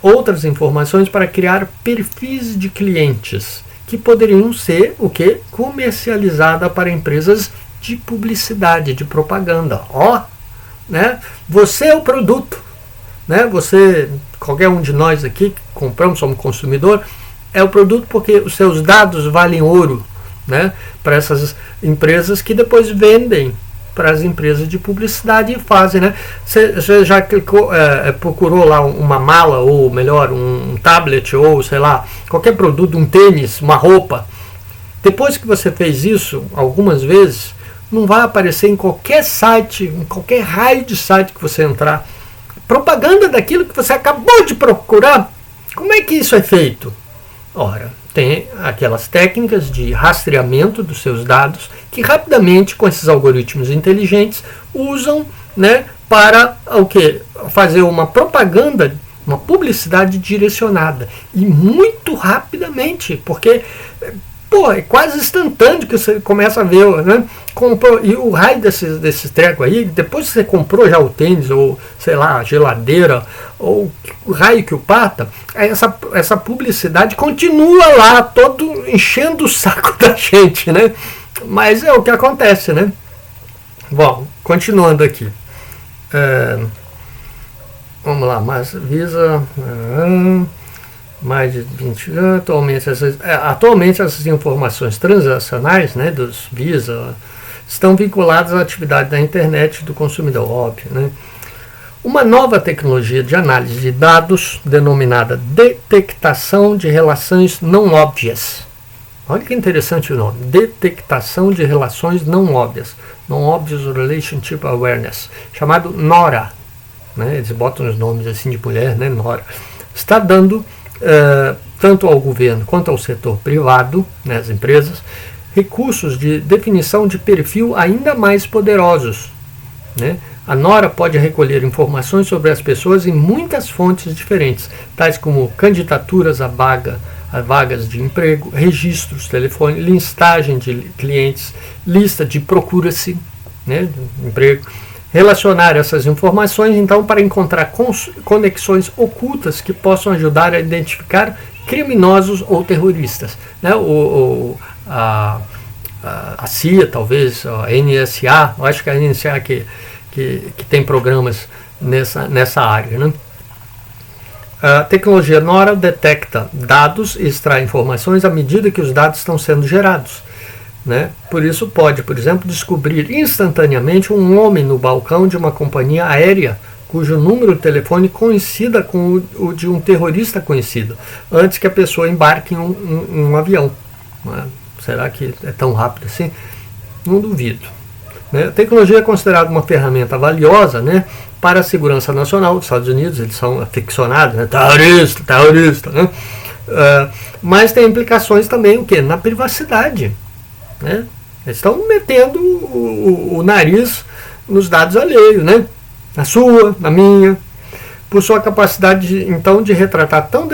outras informações para criar perfis de clientes que poderiam ser o que? Comercializada para empresas de publicidade, de propaganda. Ó, né? Você é o produto, né? Você, qualquer um de nós aqui que compramos, somos consumidor, é o produto porque os seus dados valem ouro, né? Para essas empresas que depois vendem para as empresas de publicidade e fazem, né? Você já procurou lá uma mala, ou melhor, um tablet, ou sei lá, qualquer produto, um tênis, uma roupa. Depois que você fez isso algumas vezes, não vai aparecer em qualquer site, em qualquer raio de site que você entrar, propaganda daquilo que você acabou de procurar. Como é que isso é feito? Ora, tem aquelas técnicas de rastreamento dos seus dados que rapidamente, com esses algoritmos inteligentes, usam, né, para o quê? Fazer uma propaganda, uma publicidade direcionada. E muito rapidamente, porque é quase instantâneo que você começa a ver, né? E o raio desses trecos aí, depois que você comprou já o tênis, ou sei lá, a geladeira, ou o raio que o parta, essa publicidade continua lá, todo enchendo o saco da gente, né? Mas é o que acontece, né? Bom, continuando aqui. Vamos lá, mas Visa... mais de 20 anos. Atualmente essas informações transacionais, né, dos Visa estão vinculadas à atividade da internet do consumidor, óbvio, né? Uma nova tecnologia de análise de dados denominada detectação de relações não óbvias. Olha que interessante o nome, detectação de relações não óbvias, Non-Obvious Relationship Awareness, chamado NORA, né? Eles botam os nomes assim de mulher, né? NORA. Está dando tanto ao governo quanto ao setor privado, né, as empresas, recursos de definição de perfil ainda mais poderosos, né? A NORA pode recolher informações sobre as pessoas em muitas fontes diferentes, tais como candidaturas a vagas de emprego, registros, telefone, listagem de clientes, lista de procura-se, né, de emprego. Relacionar essas informações, então, para encontrar conexões ocultas que possam ajudar a identificar criminosos ou terroristas, né? A CIA, talvez, a NSA, eu acho que é a NSA que tem programas nessa área, né? A tecnologia NORA detecta dados e extrai informações à medida que os dados estão sendo gerados, né? Por isso pode, por exemplo, descobrir instantaneamente um homem no balcão de uma companhia aérea cujo número de telefone coincida com o de um terrorista conhecido, antes que a pessoa embarque em um avião. Será que é tão rápido assim? Não duvido. A tecnologia é considerada uma ferramenta valiosa, né, para a segurança nacional dos Estados Unidos. Eles são aficionados, né, terrorista, né? Mas tem implicações também o quê? Na privacidade, né? Eles estão metendo o nariz nos dados alheios, né? Na sua, na minha, por sua capacidade então de retratar tão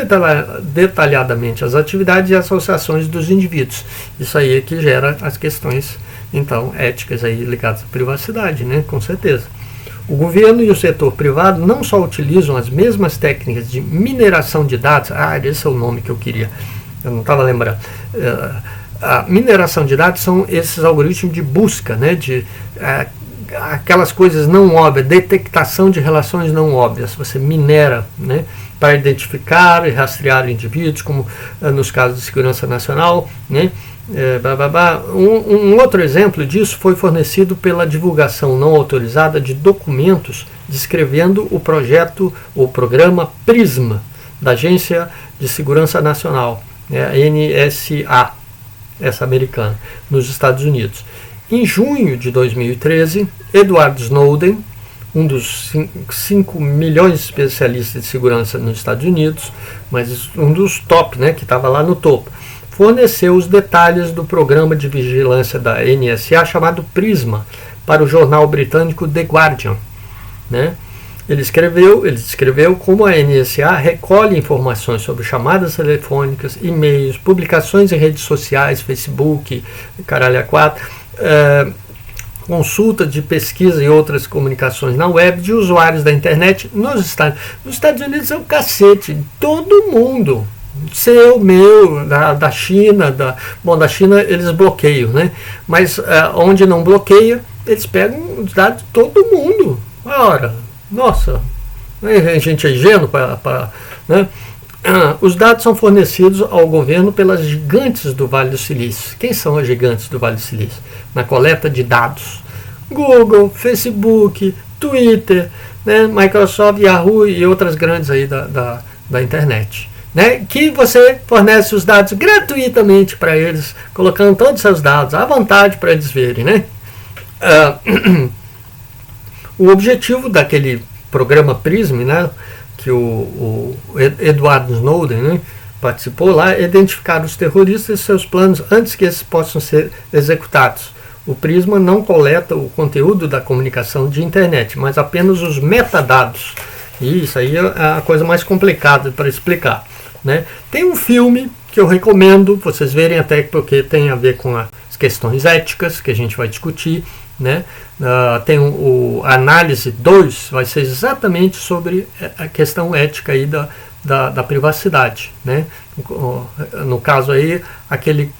detalhadamente as atividades e associações dos indivíduos. Isso aí é que gera as questões então éticas aí ligadas à privacidade, né? Com certeza. O governo e o setor privado não só utilizam as mesmas técnicas de mineração de dados, esse é o nome que eu queria, eu não estava lembrando. A mineração de dados são esses algoritmos de busca, né, de aquelas coisas não óbvias, detectação de relações não óbvias. Você minera, né, para identificar e rastrear indivíduos, como nos casos de segurança nacional, né? Um outro exemplo disso foi fornecido pela divulgação não autorizada de documentos descrevendo o programa PRISMA, da Agência de Segurança Nacional, a NSA, essa americana, nos Estados Unidos. Em junho de 2013, Edward Snowden, um dos 5 milhões de especialistas de segurança nos Estados Unidos, mas um dos top, né, que estava lá no topo, forneceu os detalhes do programa de vigilância da NSA chamado PRISMA para o jornal britânico The Guardian, né? Ele descreveu como a NSA recolhe informações sobre chamadas telefônicas, e-mails, publicações em redes sociais, Facebook, caralho a 4, consulta de pesquisa e outras comunicações na web de usuários da internet nos Estados Unidos. Nos Estados Unidos é o cacete, todo mundo. Seu, meu, da China, da China eles bloqueiam, né? Mas onde não bloqueia, eles pegam os dados de todo mundo. Ora, nossa, a gente é ingênuo né? Os dados são fornecidos ao governo pelas gigantes do Vale do Silício. Quem são as gigantes do Vale do Silício? Na coleta de dados. Google, Facebook, Twitter, né, Microsoft, Yahoo e outras grandes aí da internet. Né, que você fornece os dados gratuitamente para eles, colocando todos os seus dados à vontade para eles verem. Né? O objetivo daquele programa PRISM, né, que o Edward Snowden, né, participou lá, é identificar os terroristas e seus planos antes que esses possam ser executados. O Prisma não coleta o conteúdo da comunicação de internet, mas apenas os metadados. E isso aí é a coisa mais complicada para explicar. Né? Tem um filme que eu recomendo vocês verem, até porque tem a ver com as questões éticas que a gente vai discutir. Né? Tem o Análise 2, vai ser exatamente sobre a questão ética aí da privacidade. Né? No caso aí, aquele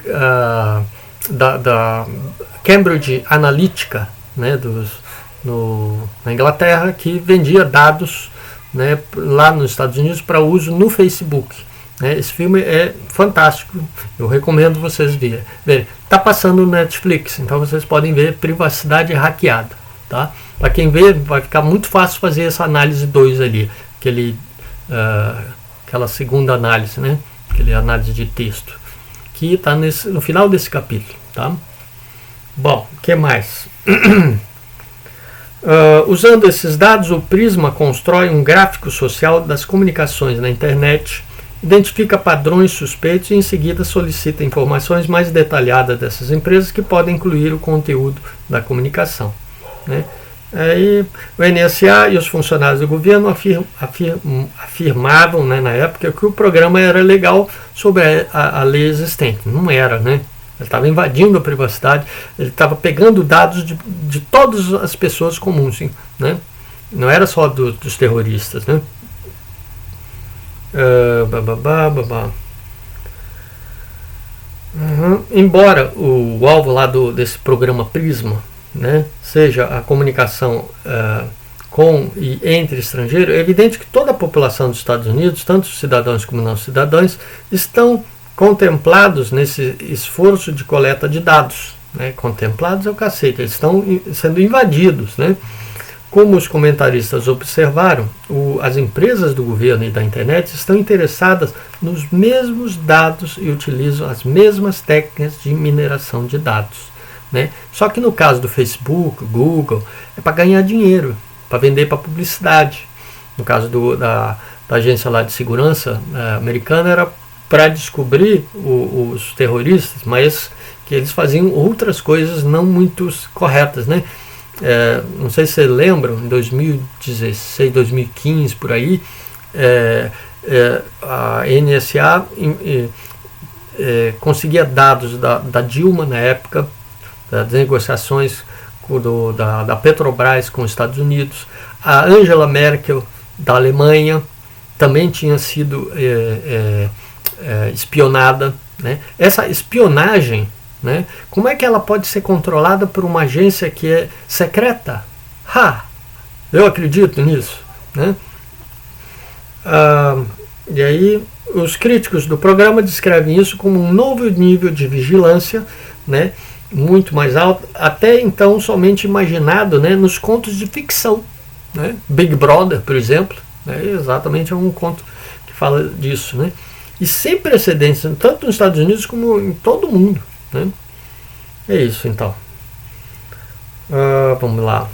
da Cambridge Analytica, né, na Inglaterra, que vendia dados, né, lá nos Estados Unidos para uso no Facebook. Né? Esse filme é fantástico, eu recomendo vocês verem. Está passando no Netflix, então vocês podem ver Privacidade Hackeada. Tá? Para quem vê, vai ficar muito fácil fazer essa análise 2 ali, aquela segunda análise, né? Aquela análise de texto, que está no final desse capítulo. Tá? Bom, o que mais? Usando esses dados, o Prisma constrói um gráfico social das comunicações na internet, identifica padrões suspeitos e em seguida solicita informações mais detalhadas dessas empresas que podem incluir o conteúdo da comunicação. Né? Aí, o NSA e os funcionários do governo afirmavam, né, na época, que o programa era legal sobre a lei existente. Não era, né? Ele estava invadindo a privacidade, ele estava pegando dados de todas as pessoas comuns, né? Não era só dos terroristas, né? Embora o alvo lá desse programa Prisma, né, seja a comunicação com e entre estrangeiros, é evidente que toda a população dos Estados Unidos, tanto os cidadãos como não cidadãos, estão contemplados nesse esforço de coleta de dados. Né? Contemplados é o cacete, eles estão sendo invadidos. Né? Como os comentaristas observaram, as empresas do governo e da internet estão interessadas nos mesmos dados e utilizam as mesmas técnicas de mineração de dados. Né? Só que no caso do Facebook, Google, é para ganhar dinheiro, para vender para publicidade. No caso da agência lá de segurança americana, era para descobrir os terroristas, mas que eles faziam outras coisas não muito corretas. Né? Não sei se vocês lembram, em 2016, 2015, por aí, a NSA conseguia dados da Dilma na época, das negociações da Petrobras com os Estados Unidos. A Angela Merkel, da Alemanha, também tinha sido espionada. Né? Essa espionagem, né, como é que ela pode ser controlada por uma agência que é secreta? Eu acredito nisso. Né? E aí os críticos do programa descrevem isso como um novo nível de vigilância, né, muito mais alto, até então somente imaginado, né, nos contos de ficção. Né? Big Brother, por exemplo, né, exatamente é um conto que fala disso. Né? E sem precedentes, tanto nos Estados Unidos como em todo o mundo. Né? É isso, então. Vamos lá.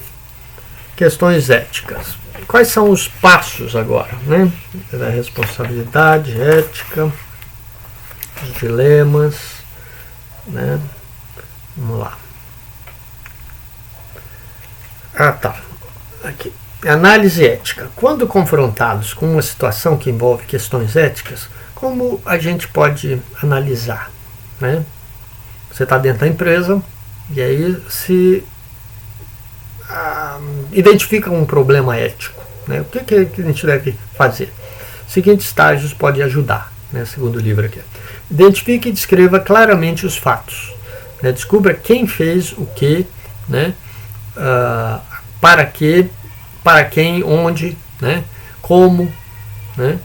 Questões éticas. Quais são os passos agora? Né? Da responsabilidade, ética, os dilemas. Né? Vamos lá. Tá. Aqui. Análise ética. Quando confrontados com uma situação que envolve questões éticas, como a gente pode analisar? Né? Você está dentro da empresa e aí se identifica um problema ético. Né? O que a gente deve fazer? Seguintes estágios podem ajudar, né? Segundo o livro aqui. Identifique e descreva claramente os fatos. Né? Descubra quem fez o que, né? Para quem, onde, né? Como. Né?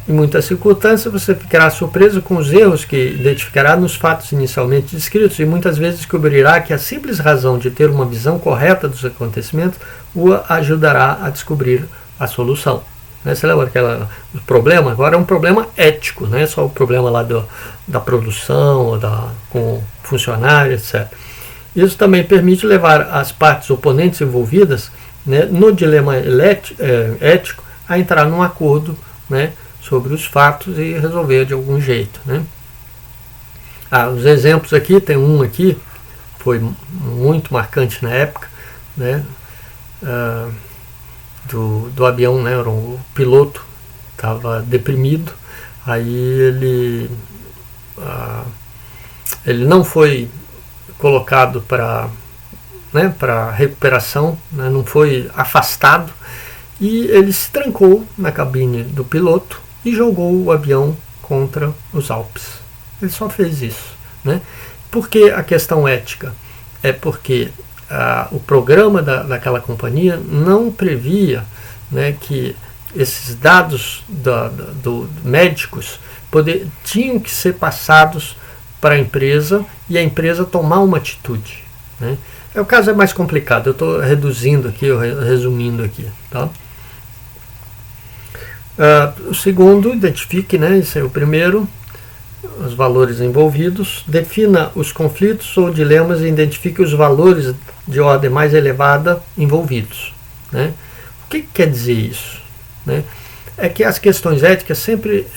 Em muitas circunstâncias, você ficará surpreso com os erros que identificará nos fatos inicialmente descritos e muitas vezes descobrirá que a simples razão de ter uma visão correta dos acontecimentos o ajudará a descobrir a solução. Você lembra o problema? Agora é um problema ético, não é só o problema lá da produção, ou com funcionário, etc. Isso também permite levar as partes oponentes envolvidas, né, no dilema ético a entrar num acordo, né, sobre os fatos e resolver de algum jeito, né? Os exemplos aqui, tem um aqui, foi muito marcante na época, né? Do avião, né? O piloto estava deprimido, aí ele não foi colocado para recuperação, né? Não foi afastado, e ele se trancou na cabine do piloto e jogou o avião contra os Alpes. Ele só fez isso, né? Por que a questão ética? É porque o programa daquela companhia não previa, né, que esses dados médicos tinham que ser passados para a empresa e a empresa tomar uma atitude, né? O caso é mais complicado, eu estou resumindo aqui, tá? O segundo, identifique, né, esse é o primeiro, os valores envolvidos, defina os conflitos ou dilemas e identifique os valores de ordem mais elevada envolvidos, né? O que quer dizer isso, né? É que as questões éticas sempre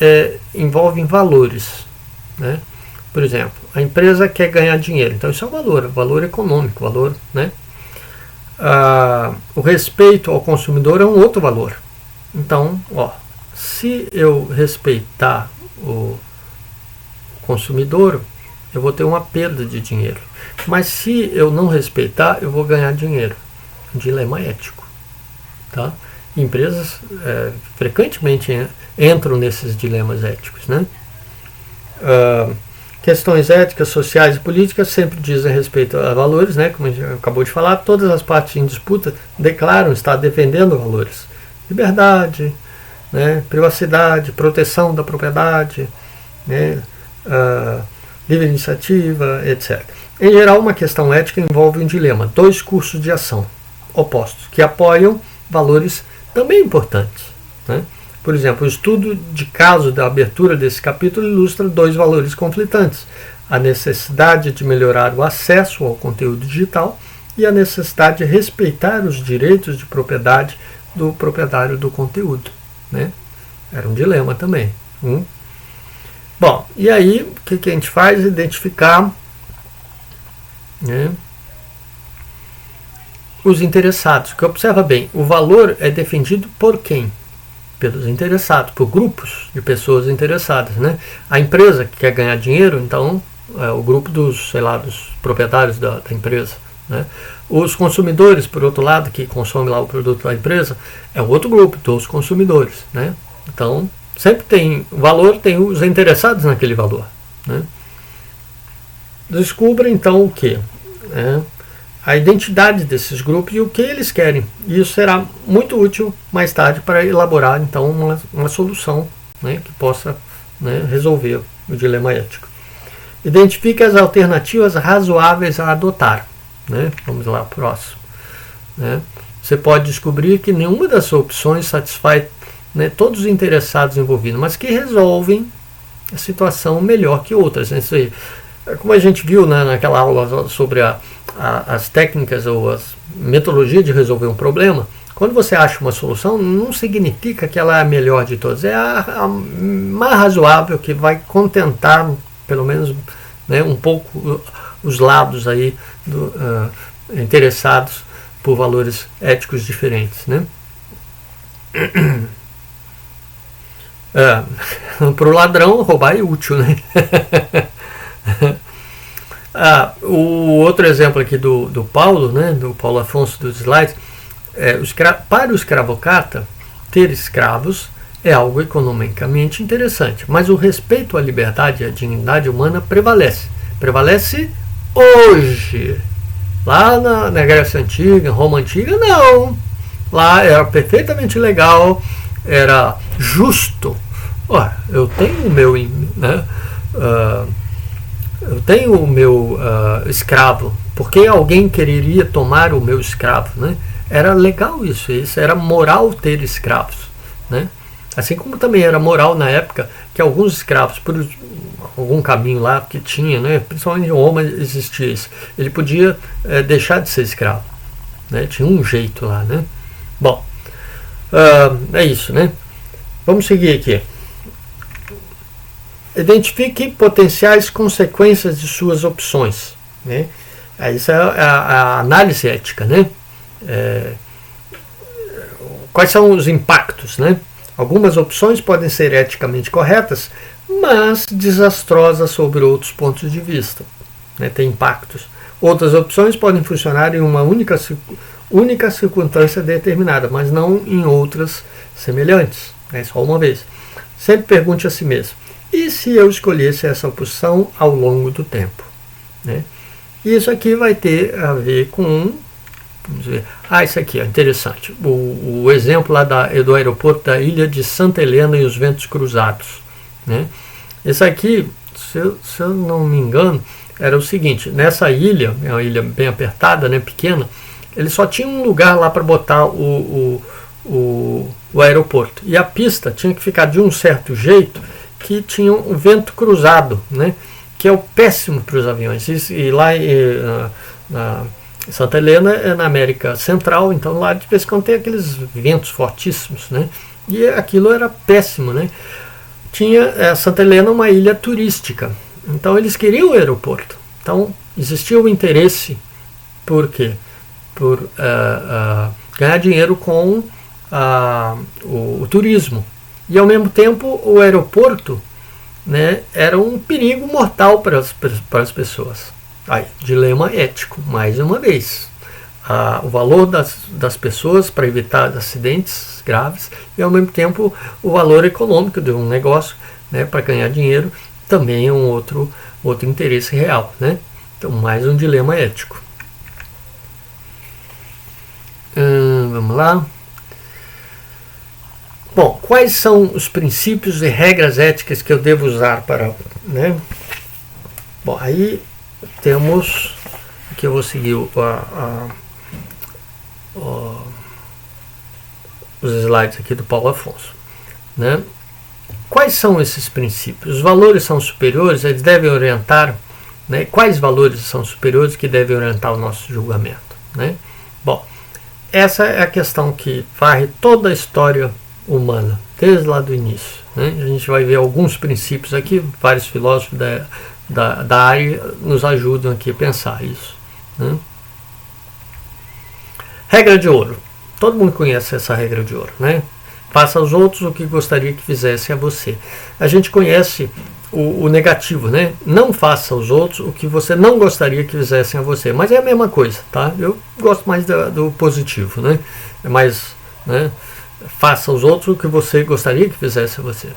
envolvem valores, né? Por exemplo, a empresa quer ganhar dinheiro, então isso é um valor econômico, valor, né? O respeito ao consumidor é um outro valor. Então, se eu respeitar o consumidor, eu vou ter uma perda de dinheiro. Mas se eu não respeitar, eu vou ganhar dinheiro. Um dilema ético, tá? Empresas frequentemente entram nesses dilemas éticos, né? Questões éticas, sociais e políticas sempre dizem respeito a valores, né? Como a gente acabou de falar, todas as partes em disputa declaram estar defendendo valores. Liberdade, né? Privacidade, proteção da propriedade, né? Livre iniciativa, etc. Em geral, uma questão ética envolve um dilema, dois cursos de ação opostos, que apoiam valores também importantes, né? Por exemplo, o estudo de caso da abertura desse capítulo ilustra dois valores conflitantes: a necessidade de melhorar o acesso ao conteúdo digital e a necessidade de respeitar os direitos de propriedade do proprietário do conteúdo, né? Era um dilema também. Bom, e aí o que a gente faz? Identificar, né, os interessados. Que observa bem, o valor é defendido por quem? Pelos interessados, por grupos de pessoas interessadas, né? A empresa que quer ganhar dinheiro, então é o grupo dos proprietários da empresa, né? Os consumidores, por outro lado, que consomem lá o produto da empresa, é o outro grupo dos consumidores, né? Então, sempre tem valor, tem os interessados naquele valor, né? Descubra então o que? A identidade desses grupos e o que eles querem. E isso será muito útil mais tarde para elaborar então uma solução, né, que possa, né, resolver o dilema ético. Identifique as alternativas razoáveis a adotar, né? Vamos lá, próximo, né? Você pode descobrir que nenhuma das opções satisfaz, né, todos os interessados envolvidos, mas que resolvem a situação melhor que outras. Isso aí, como a gente viu, né, naquela aula sobre as técnicas ou as metodologias de resolver um problema, quando você acha uma solução, não significa que ela é a melhor de todas, é a mais razoável, que vai contentar, pelo menos, né, um pouco os lados aí interessados por valores éticos diferentes, né? Para o ladrão, roubar é útil, né? O outro exemplo aqui do Paulo, né, do Paulo Afonso dos slides, para o escravocrata, ter escravos é algo economicamente interessante, mas o respeito à liberdade e à dignidade humana prevalece hoje. Lá na Grécia Antiga, Roma Antiga, não. Lá era perfeitamente legal, era justo, Ora, eu tenho o meu, né, eu tenho o meu escravo. Por que alguém quereria tomar o meu escravo, né? Era legal isso era moral ter escravos, né? Assim como também era moral na época que alguns escravos, por algum caminho lá que tinha, né, principalmente em Roma existia isso, ele podia deixar de ser escravo, né? Tinha um jeito lá, né? Bom, é isso, né? Vamos seguir aqui. Identifique potenciais consequências de suas opções, né? Isso é a análise ética, né? Quais são os impactos, né? Algumas opções podem ser eticamente corretas, mas desastrosas sobre outros pontos de vista, né? Tem impactos. Outras opções podem funcionar em uma única circunstância determinada, mas não em outras semelhantes, né? Só uma vez. Sempre pergunte a si mesmo: e se eu escolhesse essa opção ao longo do tempo, né? Isso aqui vai ter a ver com, vamos ver, isso aqui é interessante, o exemplo lá do aeroporto da ilha de Santa Helena e os ventos cruzados, né? Esse aqui, se eu não me engano, era o seguinte: nessa ilha, é uma ilha bem apertada, né, pequena, ele só tinha um lugar lá para botar o aeroporto, e a pista tinha que ficar de um certo jeito que tinha um vento cruzado, né, que é o péssimo para os aviões. E lá na Santa Helena é na América Central, então lá de vez em quando tem aqueles ventos fortíssimos, né, e aquilo era péssimo, né. Tinha Santa Helena uma ilha turística, então eles queriam o aeroporto, então existia o interesse, por quê? Por ganhar dinheiro com o turismo, e ao mesmo tempo o aeroporto, né, era um perigo mortal para as pessoas. Aí, dilema ético, mais uma vez. O valor das pessoas para evitar acidentes graves e ao mesmo tempo o valor econômico de um negócio, né, para ganhar dinheiro, também é um outro interesse real, né? Então, mais um dilema ético. Vamos lá. Bom, quais são os princípios e regras éticas que eu devo usar para, né? Bom, aí temos, aqui eu vou seguir os slides aqui do Paulo Afonso, né? Quais são esses princípios? Os valores são superiores, eles devem orientar, né? Quais valores são superiores que devem orientar o nosso julgamento, né? Bom, essa é a questão que varre toda a história humana, desde lá do início, né? A gente vai ver alguns princípios aqui, vários filósofos da área nos ajudam aqui a pensar isso, né? Regra de ouro. Todo mundo conhece essa regra de ouro, né? Faça aos outros o que gostaria que fizesse a você. A gente conhece o negativo, né? Não faça aos outros o que você não gostaria que fizessem a você. Mas é a mesma coisa, tá? Eu gosto mais do positivo, né? É mais, né? Faça aos outros o que você gostaria que fizesse a você,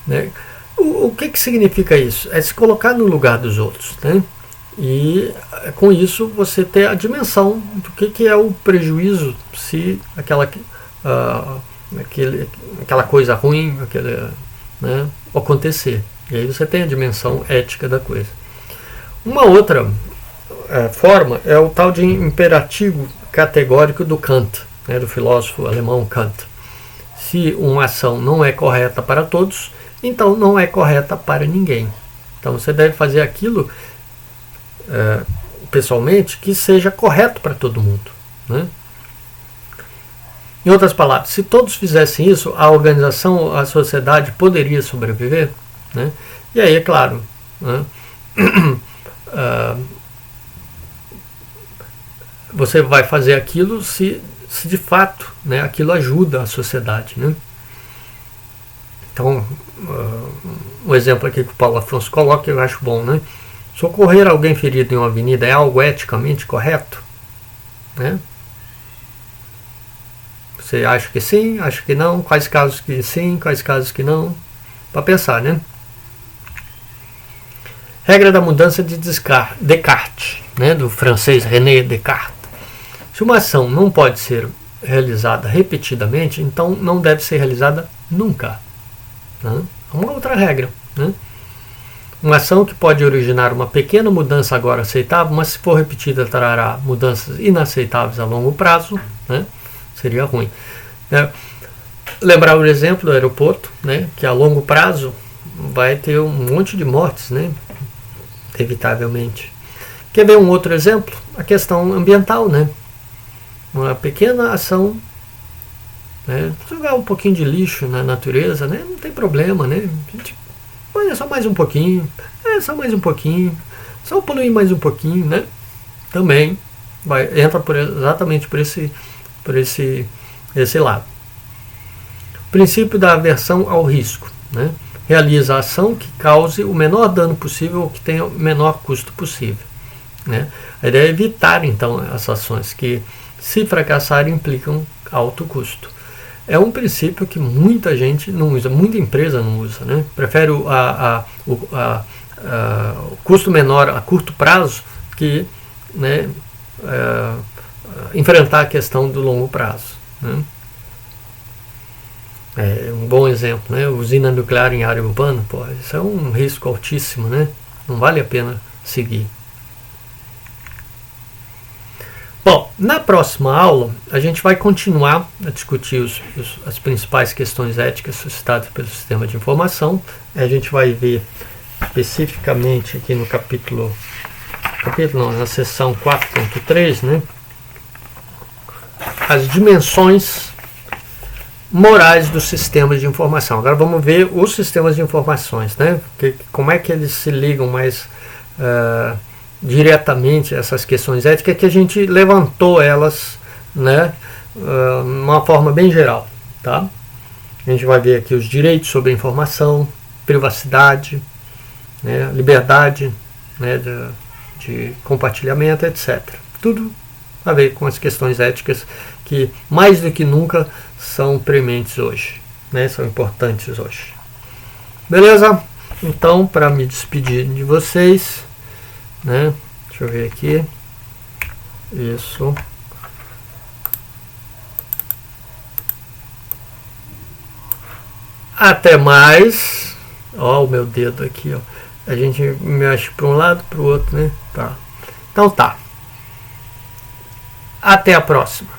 né? O que significa isso? É se colocar no lugar dos outros, né? E com isso você ter a dimensão do que é o prejuízo se aquela coisa ruim, né, acontecer. E aí você tem a dimensão ética da coisa. Uma outra forma é o tal de imperativo categórico do Kant, né, do filósofo alemão Kant. Se uma ação não é correta para todos, então não é correta para ninguém. Então você deve fazer aquilo pessoalmente que seja correto para todo mundo, né? Em outras palavras, se todos fizessem isso, a organização, a sociedade poderia sobreviver, né? E aí, é claro, né, você vai fazer aquilo se de fato, né, aquilo ajuda a sociedade, né? Então, um exemplo aqui que o Paulo Afonso coloca, eu acho bom, né? Socorrer alguém ferido em uma avenida é algo eticamente correto, né? Você acha que sim, acha que não? Quais casos que sim, quais casos que não? Para pensar, né? Regra da mudança de Descartes, né? Do francês René Descartes. Se uma ação não pode ser realizada repetidamente, então não deve ser realizada nunca, né? É uma outra regra, né? Uma ação que pode originar uma pequena mudança agora aceitável, mas se for repetida trará mudanças inaceitáveis a longo prazo, né? Seria ruim. Lembrar o exemplo do aeroporto, né? Que a longo prazo vai ter um monte de mortes, né? Evitavelmente. Quer ver um outro exemplo? A questão ambiental, né? Uma pequena ação, né? Jogar um pouquinho de lixo na natureza, né? Não tem problema, né? A gente, olha, só mais um pouquinho, só mais um pouquinho, só poluir mais um pouquinho, né? Também entra exatamente por esse lado. Princípio da aversão ao risco, né? Realiza a ação que cause o menor dano possível ou que tenha o menor custo possível, né? A ideia é evitar, então, as ações que, se fracassarem, implicam alto custo. É um princípio que muita gente não usa, muita empresa não usa, né? Prefere o custo menor a curto prazo que, né, enfrentar a questão do longo prazo, né? É um bom exemplo, né? Usina nuclear em área urbana, isso é um risco altíssimo, né? Não vale a pena seguir. Bom, na próxima aula a gente vai continuar a discutir as principais questões éticas suscitadas pelo sistema de informação. A gente vai ver especificamente aqui no na seção 4.3, né? As dimensões morais dos sistemas de informação. Agora vamos ver os sistemas de informações, né? Como é que eles se ligam mais diretamente a essas questões éticas, que a gente levantou elas, né, de uma forma bem geral, tá? A gente vai ver aqui os direitos sobre a informação, privacidade, né, liberdade, né, de compartilhamento, etc. Tudo a ver com as questões éticas que, mais do que nunca, são prementes hoje, né? São importantes hoje. Beleza? Então, para me despedir de vocês, né? Deixa eu ver aqui. Isso. Até mais. Ó, o meu dedo aqui, ó. A gente mexe para um lado, para o outro, né? Tá. Então tá. Até a próxima.